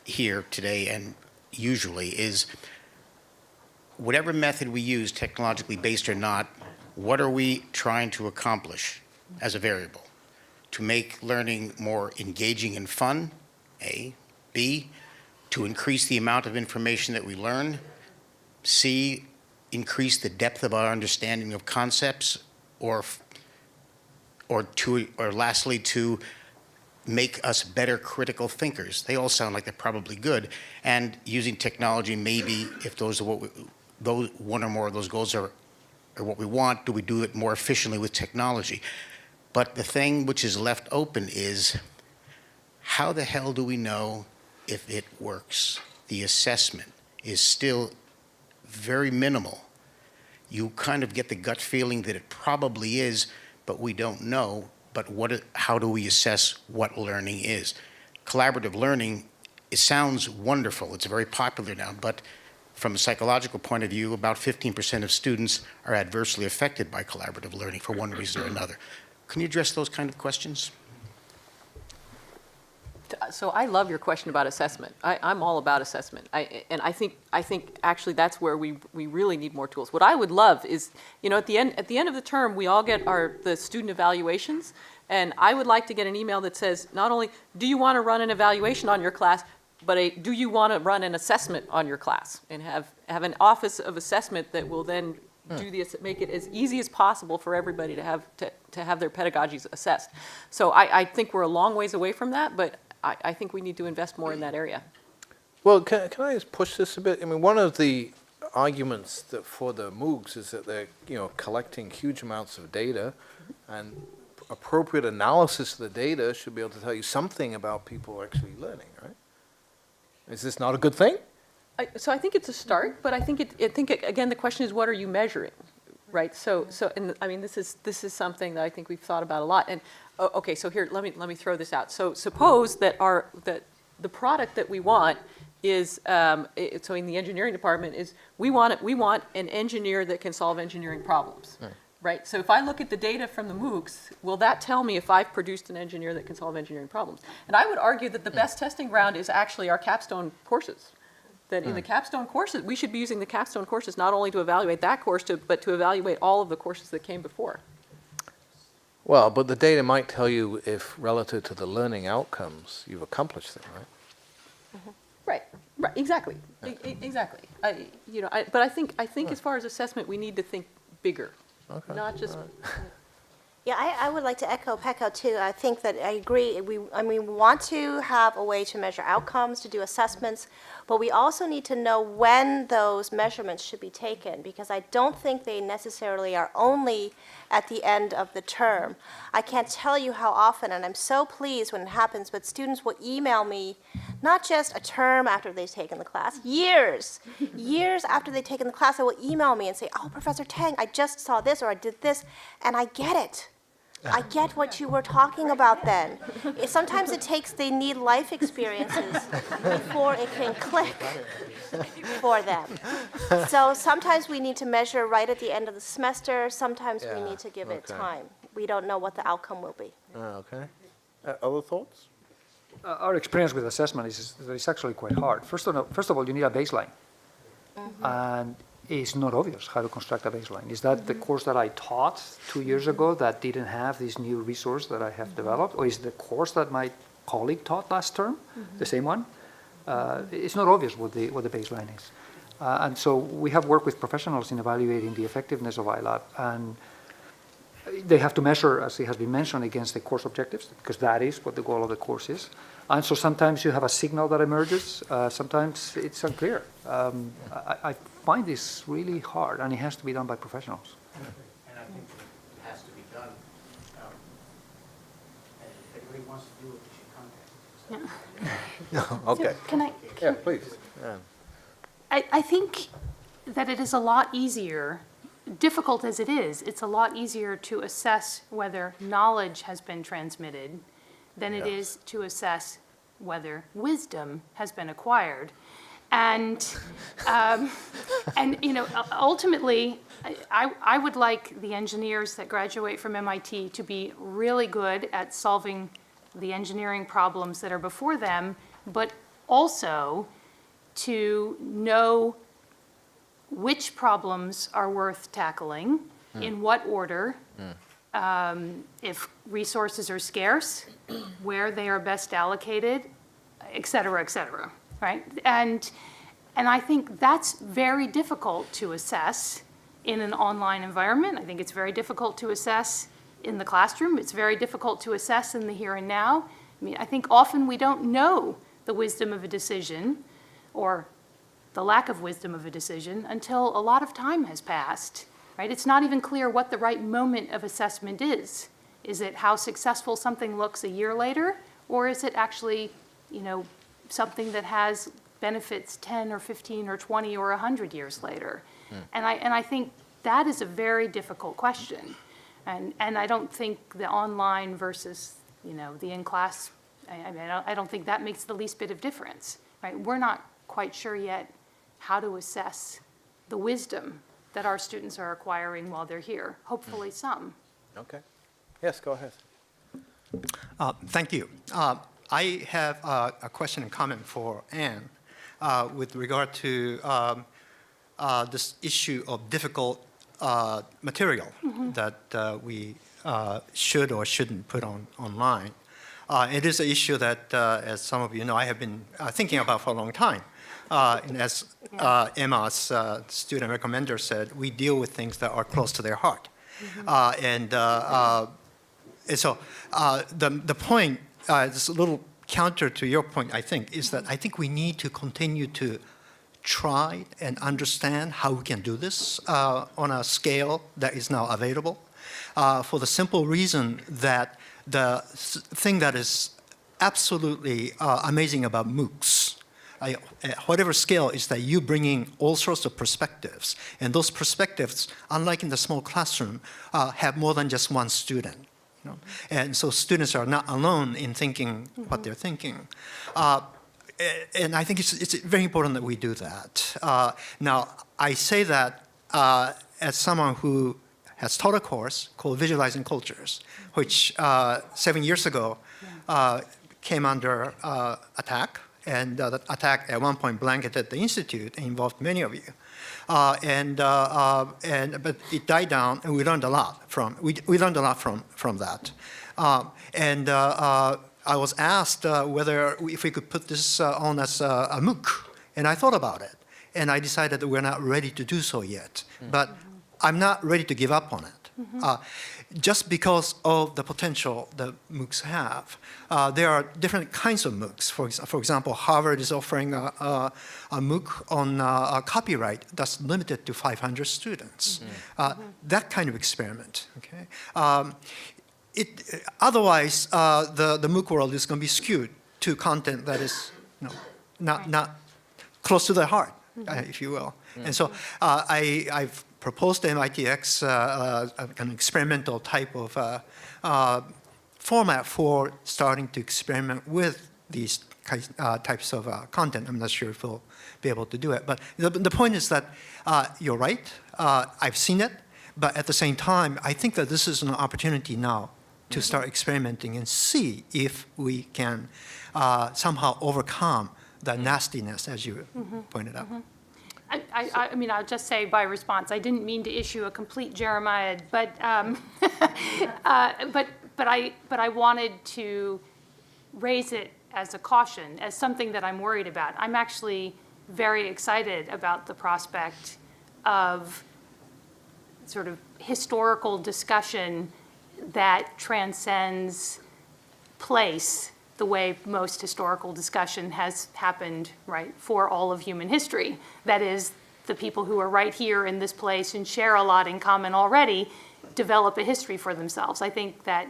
here today and usually is, whatever method we use, technologically based or not, what are we trying to accomplish as a variable? To make learning more engaging and fun, A. B, to increase the amount of information that we learn. C, increase the depth of our understanding of concepts, or lastly, to make us better critical thinkers. They all sound like they're probably good, and using technology, maybe if those are those one or more of those goals are what we want, do we do it more efficiently with technology? But the thing which is left open is, how the hell do we know if it works? The assessment is still very minimal. You kind of get the gut feeling that it probably is, but we don't know. But how do we assess what learning is? Collaborative learning, it sounds wonderful. It's very popular now, but from a psychological point of view, about 15% of students are adversely affected by collaborative learning for one reason or another. Can you address those kind of questions? So I love your question about assessment. I'm all about assessment. And I think actually that's where we really need more tools. What I would love is, at the end of the term, we all get the student evaluations. And I would like to get an email that says, not only do you want to run an evaluation on your class, but do you want to run an assessment on your class, and have an office of assessment that will then make it as easy as possible for everybody to have their pedagogies assessed. So I think we're a long ways away from that, but I think we need to invest more in that area. Well, can I just push this a bit? I mean, one of the arguments for the MOOCs is that they're collecting huge amounts of data, and appropriate analysis of the data should be able to tell you something about people actually learning, right? Is this not a good thing? So I think it's a start, but I think again the question is, what are you measuring, right? So and I mean this is something that I think we've thought about a lot. And okay, so here let me throw this out. So suppose that the product that we want is so in the engineering department is we want an engineer that can solve engineering problems. Right? So if I look at the data from the MOOCs, will that tell me if I've produced an engineer that can solve engineering problems? And I would argue that the best testing ground is actually our capstone courses. That in the capstone courses, we should be using the capstone courses not only to evaluate that course, but to evaluate all of the courses that came before. Well, but the data might tell you if, relative to the learning outcomes, you've accomplished them, right? Right, exactly, exactly. But I think as far as assessment, we need to think bigger. Okay. Not just. Yeah, I would like to echo Peko too. I think that I agree. We want to have a way to measure outcomes, to do assessments, but we also need to know when those measurements should be taken, because I don't think they necessarily are only at the end of the term. I can't tell you how often, and I'm so pleased when it happens, but students will email me not just a term after they've taken the class, years after they've taken the class, they will email me and say, oh, Professor Teng, I just saw this or I did this, and I get it. I get what you were talking about then. Sometimes they need life experiences before it can click for them. So sometimes we need to measure right at the end of the semester. Sometimes we need to give it time. We don't know what the outcome will be. Okay. Other thoughts? Our experience with assessment is that it's actually quite hard. First of all, you need a baseline. And it's not obvious how to construct a baseline. Is that the course that I taught 2 years ago that didn't have this new resource that I have developed? Or is the course that my colleague taught last term the same one? It's not obvious what the baseline is. And so we have worked with professionals in evaluating the effectiveness of iLab. And they have to measure, as it has been mentioned, against the course objectives, because that is what the goal of the course is. And so sometimes you have a signal that emerges, sometimes it's unclear. I find this really hard, and it has to be done by professionals. And I think it has to be done. And if anybody wants to do it, we should contact them. Okay. Can I? Yeah, please. Yeah. I think that it is a lot easier, difficult as it is, it's a lot easier to assess whether knowledge has been transmitted than it is to assess whether wisdom has been acquired. And ultimately, I would like the engineers that graduate from MIT to be really good at solving the engineering problems that are before them, but also to know which problems are worth tackling, in what order, if resources are scarce, where they are best allocated, et cetera, right? And I think that's very difficult to assess in an online environment. I think it's very difficult to assess in the classroom. It's very difficult to assess in the here and now. I mean, I think often we don't know the wisdom of a decision or the lack of wisdom of a decision until a lot of time has passed, right? It's not even clear what the right moment of assessment is. Is it how successful something looks a year later, or is it actually, something that has benefits 10 or 15 or 20 or 100 years later? And I think that is a very difficult question. And I don't think the online versus, the in-class, I don't think that makes the least bit of difference, right? We're not quite sure yet how to assess the wisdom that our students are acquiring while they're here. Hopefully some. Okay. Yes, go ahead. Thank you. I have a question and comment for Anne with regard to this issue of difficult material that we should or shouldn't put online. It is an issue that, as some of you know, I have been thinking about for a long time. And as Emma's student recommender said, we deal with things that are close to their heart. And so the point, this little counter to your point, I think, is that I think we need to continue to try and understand how we can do this on a scale that is now available, for the simple reason that the thing that is absolutely amazing about MOOCs, at whatever scale, is that you bring in all sorts of perspectives. And those perspectives, unlike in the small classroom, have more than just one student. You know? And so students are not alone in thinking what they're thinking. And I think it's very important that we do that. Now, I say that as someone who has taught a course called Visualizing Cultures, which 7 years ago came under attack. And that attack at one point blanketed the Institute and involved many of you. But it died down, and we learned a lot from that. I was asked whether if we could put this on as a MOOC, and I thought about it, and I decided that we're not ready to do so yet. But I'm not ready to give up on it. Just because of the potential that MOOCs have. There are different kinds of MOOCs. For example, Harvard is offering a MOOC on copyright that's limited to 500 students. That kind of experiment. Okay? Otherwise, the MOOC world is going to be skewed to content that is not close to the heart, if you will. And so I've proposed to MITx an experimental type of format for starting to experiment with these types of content. I'm not sure if we'll be able to do it. But the point is that you're right. I've seen it. But at the same time, I think that this is an opportunity now to start experimenting and see if we can somehow overcome the nastiness, as you pointed out. I mean, I'll just say by response, I didn't mean to issue a complete Jeremiah, but I wanted to raise it as a caution, as something that I'm worried about. I'm actually very excited about the prospect of sort of historical discussion that transcends place, the way most historical discussion has happened, right, for all of human history. That is, the people who are right here in this place and share a lot in common already develop a history for themselves. I think that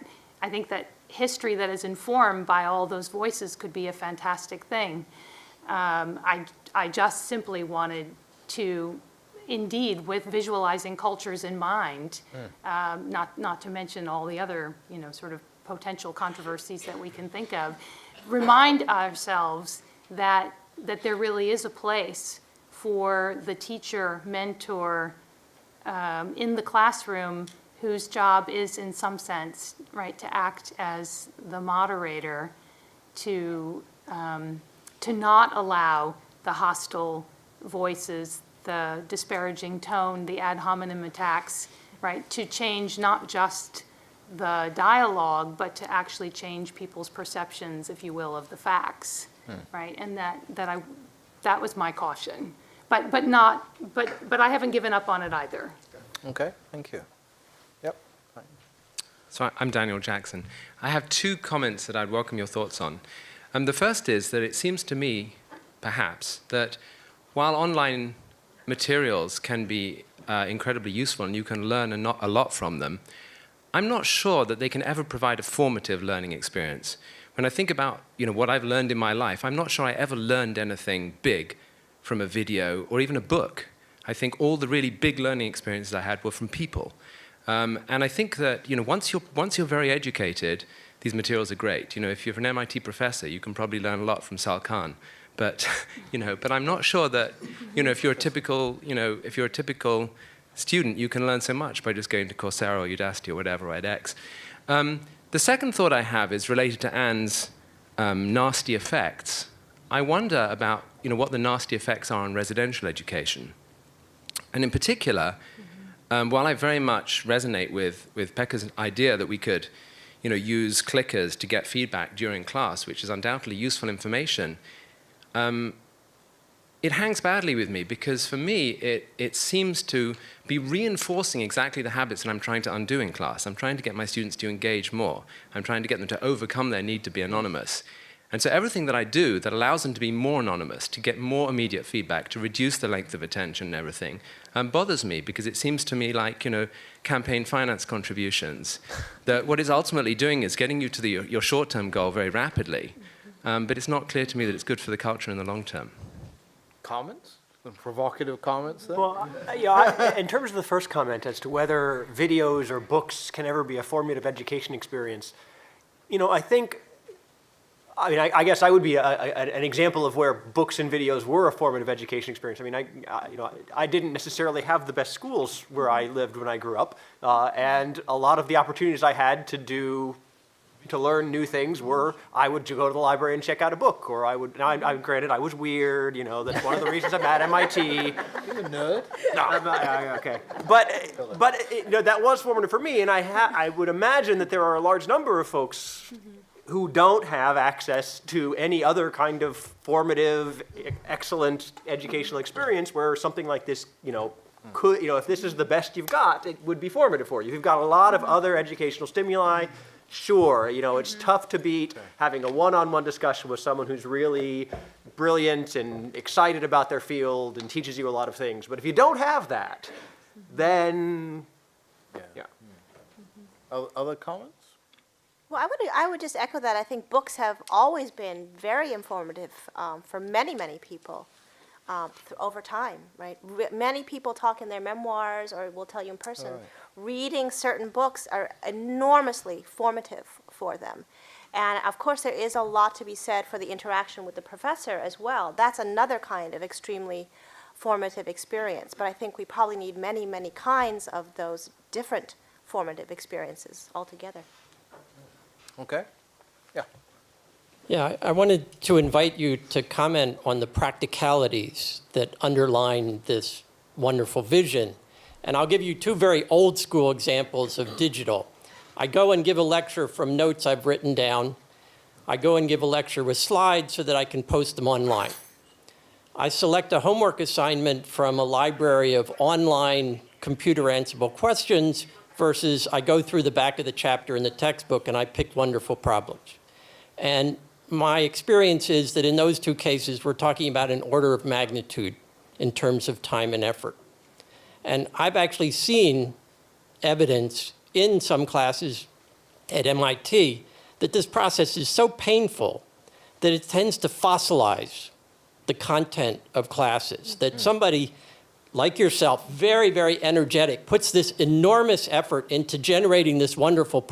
history that is informed by all those voices could be a fantastic thing. I just simply wanted to, indeed, with visualizing cultures in mind, not to mention all the other, sort of potential controversies that we can think of, remind ourselves that there really is a place for the teacher, mentor in the classroom whose job is, in some sense, right, to act as the moderator, to not allow the hostile voices, the disparaging tone, the ad hominem attacks, right, to change not just the dialogue, but to actually change people's perceptions, if you will, of the facts, right? And that was my caution, but I haven't given up on it either. Okay, thank you. Yep. Fine. So I'm Daniel Jackson. I have two comments that I'd welcome your thoughts on. The first is that it seems to me, perhaps, that while online materials can be incredibly useful and you can learn a lot from them, I'm not sure that they can ever provide a formative learning experience. When I think about what I've learned in my life, I'm not sure I ever learned anything big from a video or even a book. I think all the really big learning experiences I had were from people. And I think that once you're very educated, these materials are great. If you're an MIT professor, you can probably learn a lot from Sal Khan. But but I'm not sure that if you're a typical student, you can learn so much by just going to Coursera or Udacity or whatever, or edX. The second thought I have is related to Anne's nasty effects, I wonder about what the nasty effects are on residential education. And in particular, while I very much resonate with Pekka's idea that we could use clickers to get feedback during class, which is undoubtedly useful information, it hangs badly with me because for me, it seems to be reinforcing exactly the habits that I'm trying to undo in class. I'm trying to get my students to engage more. I'm trying to get them to overcome their need to be anonymous. And so everything that I do that allows them to be more anonymous, to get more immediate feedback, to reduce the length of attention and everything, bothers me because it seems to me like, campaign finance contributions, that what it's ultimately doing is getting you to your short-term goal very rapidly, but it's not clear to me that it's good for the culture in the long term. Comments? Some provocative comments there? Well, in terms of the first comment as to whether videos or books can ever be a formative education experience, I guess I would be an example of where books and videos were a formative education experience. I didn't necessarily have the best schools where I lived when I grew up, and a lot of the opportunities I had to learn new things were I would go to the library and check out a book, or I would. Now, I'm granted I was weird. That's one of the reasons I'm at MIT. You're a nerd. No, okay, but that was formative for me, and I would imagine that there are a large number of folks who don't have access to any other kind of formative, excellent educational experience where something like this, could, if this is the best you've got, it would be formative for you. You've got a lot of other educational stimuli. Sure, it's tough to beat having a one-on-one discussion with someone who's really brilliant and excited about their field and teaches you a lot of things. But if you don't have that, then, yeah. Other comments? Well, I would just echo that. I think books have always been very informative for many, many people over time, right? Many people talk in their memoirs or will tell you in person. Right. Reading certain books are enormously formative for them. And of course, there is a lot to be said for the interaction with the professor as well. That's another kind of extremely formative experience. But I think we probably need many, many kinds of those different formative experiences altogether. Okay. Yeah. Yeah, I wanted to invite you to comment on the practicalities that underline this wonderful vision. And I'll give you two very old school examples of digital. I go and give a lecture from notes I've written down. I go and give a lecture with slides so that I can post them online. I select a homework assignment from a library of online computer answerable questions versus I go through the back of the chapter in the textbook and I pick wonderful problems. And my experience is that in those two cases, we're talking about an order of magnitude in terms of time and effort. And I've actually seen evidence in some classes at MIT that this process is so painful that it tends to fossilize the content of classes, that somebody like yourself, very, very energetic, puts this enormous effort into generating this wonderful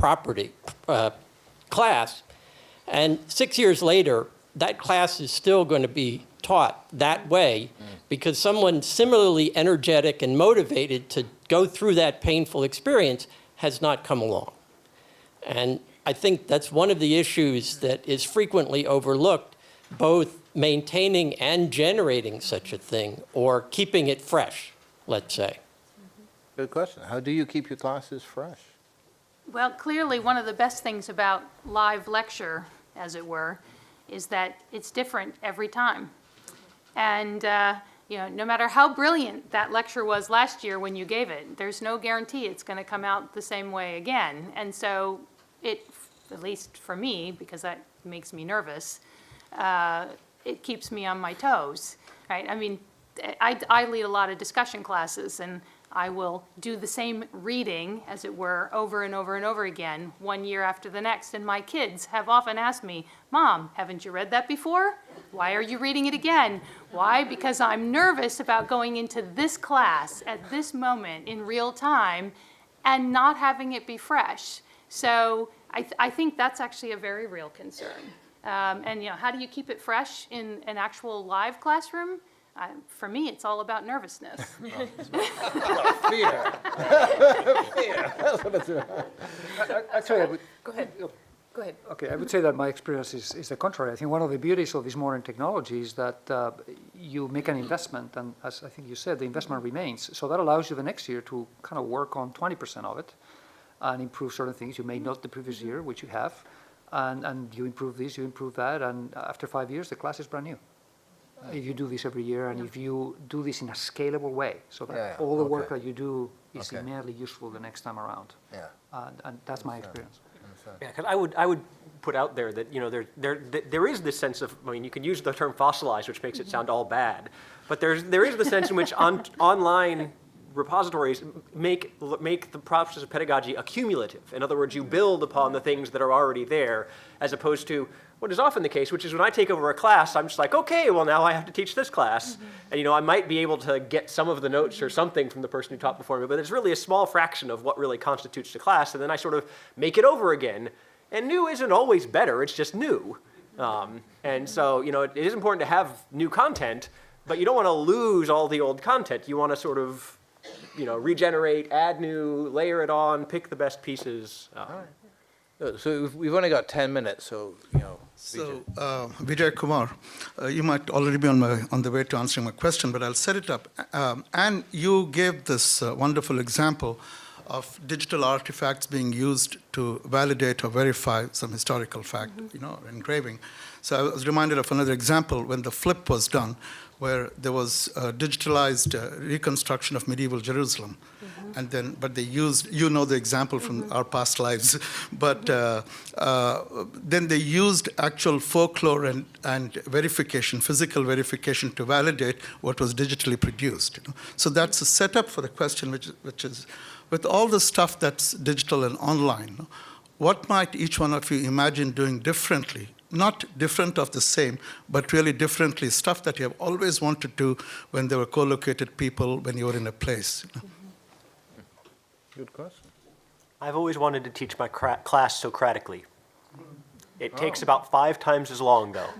class, and 6 years later, that class is still going to be taught that way because someone similarly energetic and motivated to go through that painful experience has not come along. And I think that's one of the issues that is frequently overlooked, both maintaining and generating such a thing, or keeping it fresh, let's say. Good question. How do you keep your classes fresh? Well, clearly, one of the best things about live lecture, as it were, is that it's different every time. And no matter how brilliant that lecture was last year when you gave it, there's no guarantee it's going to come out the same way again. And so it, at least for me, because that makes me nervous, it keeps me on my toes, right? I mean, I lead a lot of discussion classes, and I will do the same reading, as it were, over and over and over again, 1 year after the next. And my kids have often asked me, Mom, haven't you read that before? Why are you reading it again? Why? Because I'm nervous about going into this class at this moment in real time and not having it be fresh. So I think that's actually a very real concern. And how do you keep it fresh in an actual live classroom? For me, it's all about nervousness. Fear. Fear. That's what it's about. Actually, Go ahead. Go ahead. Okay, I would say that my experience is the contrary. I think one of the beauties of this modern technology is that you make an investment, and as I think you said, the investment remains. So that allows you the next year to kind of work on 20% of it and improve certain things you made not the previous year, which you have, and you improve this, you improve that, and after 5 years, the class is brand new. If you do this every year, and if you do this in a scalable way, so that all the work that you do is immediately useful the next time around. Yeah. And that's my experience. Yeah, because I would put out there that, you know, there is this sense of, I mean, you can use the term fossilized, which makes it sound all bad, but there is the sense in which online repositories make the process of pedagogy accumulative. In other words, you build upon the things that are already there, as opposed to what is often the case, which is when I take over a class, I'm just like, okay, well, now I have to teach this class. And, you know, I might be able to get some of the notes or something from the person who taught before me, but it's really a small fraction of what really constitutes the class. And then I sort of make it over again. And new isn't always better, it's just new. And so, you know, it is important to have new content, but you don't want to lose all the old content. You want to sort of, you know, regenerate, add new, layer it on, pick the best pieces. So we've only got 10 minutes, so, you know. So, Vijay Kumar, you might already be on the way to answering my question, but I'll set it up. And you gave this wonderful example of digital artifacts being used to validate or verify some historical fact, you know, engraving. So I was reminded of another example when the flip was done, where there was a digitalized reconstruction of medieval Jerusalem. And then, but they used, you know the example from our past lives, but then they used actual folklore and verification, physical verification to validate what was digitally produced. You know? So that's a setup for the question, which is, with all the stuff that's digital and online, what might each one of you imagine doing differently? Not different of the same, but really differently, stuff that you have always wanted to when there were co-located people, when you were in a place. You know? Good question. I've always wanted to teach my class Socratically. It takes about 5 times as long, though.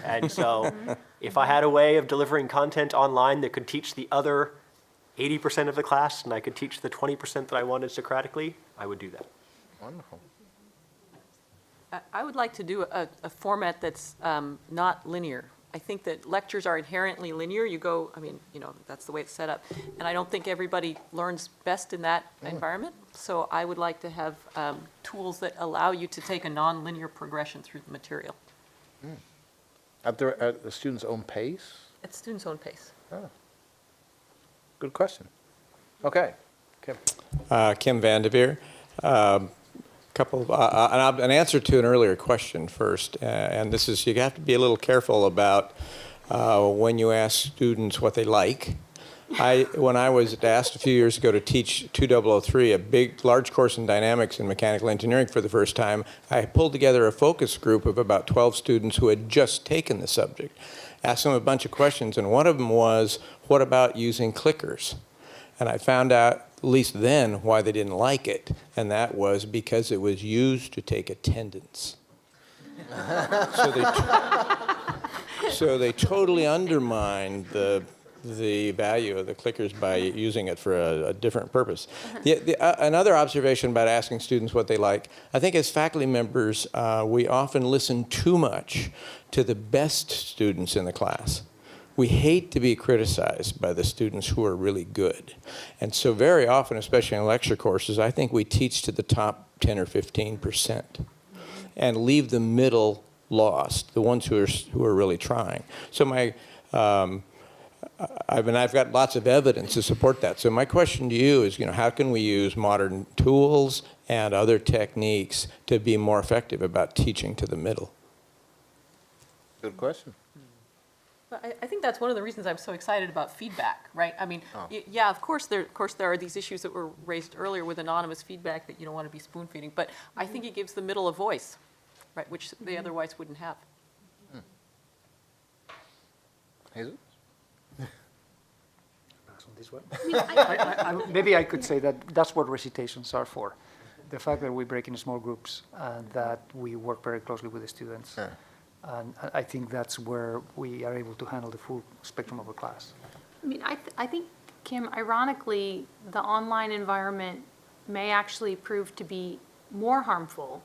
And so if I had a way of delivering content online that could teach the other 80% of the class, and I could teach the 20% that I wanted Socratically, I would do that. Wonderful. I would like to do a format that's not linear. I think that lectures are inherently linear. You go, I mean, you know, that's the way it's set up. And I don't think everybody learns best in that environment. So I would like to have tools that allow you to take a non-linear progression through the material. At the student's own pace? At students' own pace. Oh. Good question. Okay. Kim. Kim Vanderveer. An answer to an earlier question first, and this is, you have to be a little careful about when you ask students what they like. When I was asked a few years ago to teach 2003, a large course in dynamics and mechanical engineering for the first time, I pulled together a focus group of about 12 students who had just taken the subject, asked them a bunch of questions, and one of them was, what about using clickers? And I found out, at least then, why they didn't like it, and that was because it was used to take attendance. So they totally undermined the value of the clickers by using it for a different purpose. Another observation about asking students what they like, I think as faculty members, we often listen too much to the best students in the class. We hate to be criticized by the students who are really good. And so very often, especially in lecture courses, I think we teach to the top 10 or 15% and leave the middle lost, the ones who are really trying. So I've got lots of evidence to support that. So my question to you is, you know, how can we use modern tools and other techniques to be more effective about teaching to the middle? Good question. I think that's one of the reasons I'm so excited about feedback, right? I mean, yeah, of course there are these issues that were raised earlier with anonymous feedback that you don't want to be spoon feeding, but I think it gives the middle a voice, right, which they otherwise wouldn't have. Hazel? This one? Maybe I could say that that's what recitations are for. The fact that we break into small groups and that we work very closely with the students. Yeah. And I think that's where we are able to handle the full spectrum of the class. I mean, I think, Kim, ironically, the online environment may actually prove to be more harmful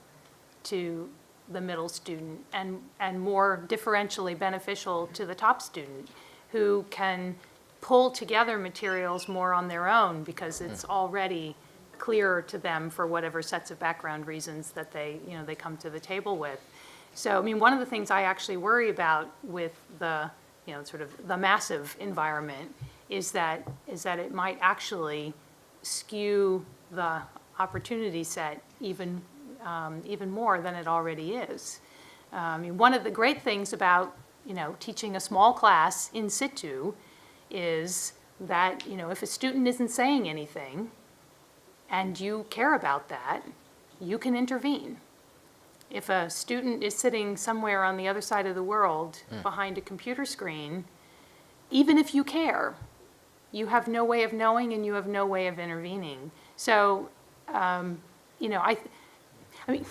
to the middle student and more differentially beneficial to the top student, who can pull together materials more on their own because it's already clearer to them for whatever sets of background reasons that they come to the table with. So, I mean, one of the things I actually worry about with the, sort of the massive environment is that it might actually skew the opportunity set even more than it already is. I mean, one of the great things about, teaching a small class in situ is that, if a student isn't saying anything and you care about that, you can intervene. If a student is sitting somewhere on the other side of the world behind a computer screen, even if you care, you have no way of knowing and you have no way of intervening. So, I mean,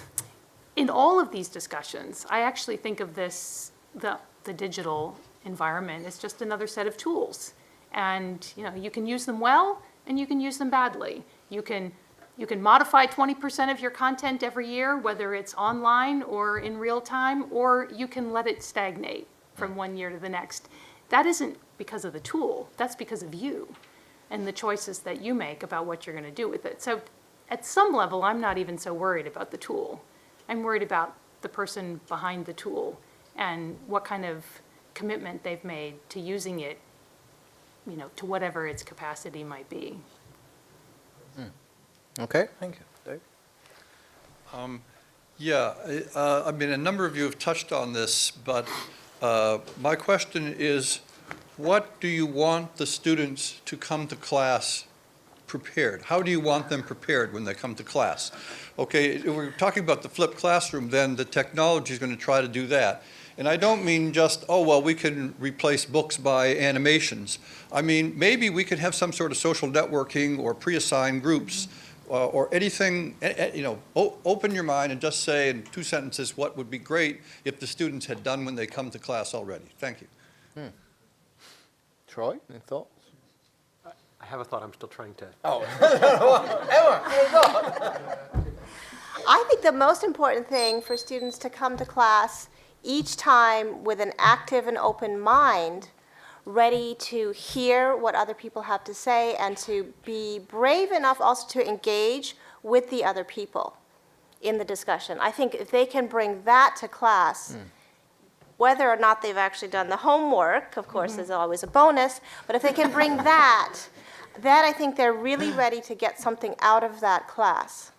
in all of these discussions, I actually think of this, the digital environment, as just another set of tools. And, you can use them well and you can use them badly. You can modify 20% of your content every year, whether it's online or in real time, or you can let it stagnate from one year to the next. That isn't because of the tool, that's because of you and the choices that you make about what you're going to do with it. So at some level, I'm not even so worried about the tool. I'm worried about the person behind the tool and what kind of commitment they've made to using it, to whatever its capacity might be. Okay, thank you. Dave? I mean, a number of you have touched on this, but my question is, what do you want the students to come to class prepared? How do you want them prepared when they come to class? Okay, if we're talking about the flipped classroom, then the technology is going to try to do that. And I don't mean just, oh, well, we can replace books by animations. I mean, maybe we could have some sort of social networking or pre-assigned groups or anything, open your mind and just say in 2 sentences what would be great if the students had done when they come to class already. Thank you. Troy, any thoughts? I have a thought I'm still trying to. Oh, Emma, any thought? I think the most important thing for students to come to class each time with an active and open mind, ready to hear what other people have to say and to be brave enough also to engage with the other people in the discussion. I think if they can bring that to class, whether or not they've actually done the homework, of course, is always a bonus, but if they can bring that I think they're really ready to get something out of that class.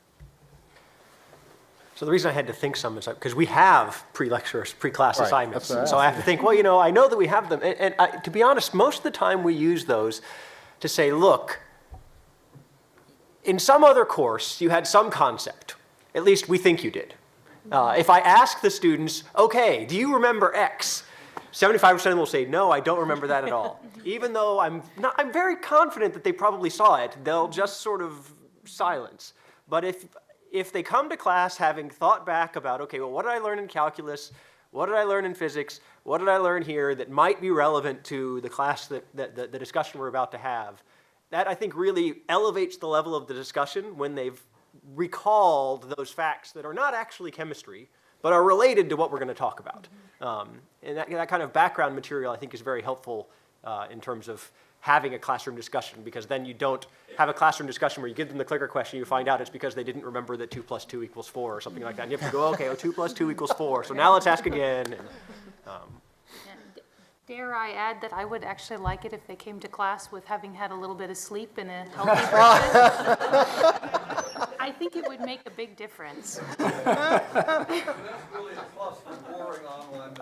So the reason I had to think some is because we have pre-lecture, pre-class assignments. That's So I have to think, well, I know that we have them. And to be honest, most of the time we use those to say, look, in some other course, you had some concept. At least we think you did. If I ask the students, okay, do you remember X? 75% of them will say, no, I don't remember that at all. Even though I'm very confident that they probably saw it, they'll just sort of silence. But if they come to class having thought back about, okay, well, what did I learn in calculus? What did I learn in physics? What did I learn here that might be relevant to the class the discussion we're about to have? That, I think, really elevates the level of the discussion when they've recalled those facts that are not actually chemistry, but are related to what we're going to talk about. And that kind of background material, I think, is very helpful in terms of having a classroom discussion, because then you don't have a classroom discussion where you give them the clicker question, you find out it's because they didn't remember that 2 + 2 = 4 or something like that. And you have to go, okay, 2 + 2 = 4, so now let's ask again. And, dare I add that I would actually like it if they came to class with having had a little bit of sleep and a healthy breakfast. I think it would make a big difference. That's really a plus for boring online.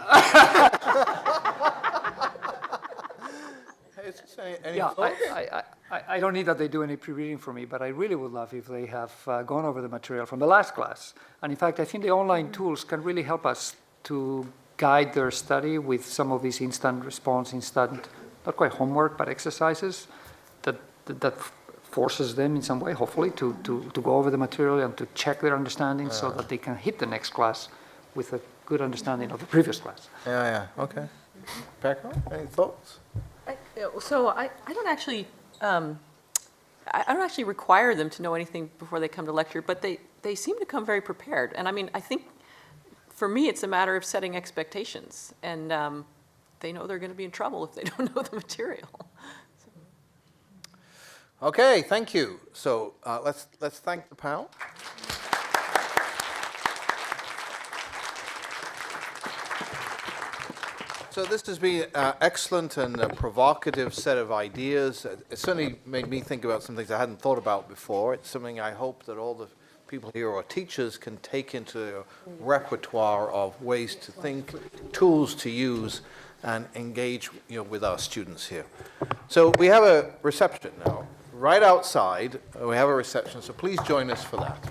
I don't need that they do any pre-reading for me, but I really would love if they have gone over the material from the last class. And in fact, I think the online tools can really help us to guide their study with some of these instant response, not quite homework, but exercises that forces them in some way, hopefully, to go over the material and to check their understanding so that they can hit the next class with a good understanding of the previous class. Okay. Peko, any thoughts? So I don't actually require them to know anything before they come to lecture, but they seem to come very prepared. And I mean, I think for me, it's a matter of setting expectations, and they know they're going to be in trouble if they don't know the material. Okay, thank you. So let's thank the panel. So this has been an excellent and provocative set of ideas. It certainly made me think about some things I hadn't thought about before. It's something I hope that all the people here or teachers can take into their repertoire of ways to think, tools to use, and engage with our students here. So we have a reception now. Right outside, we have a reception, so please join us for that.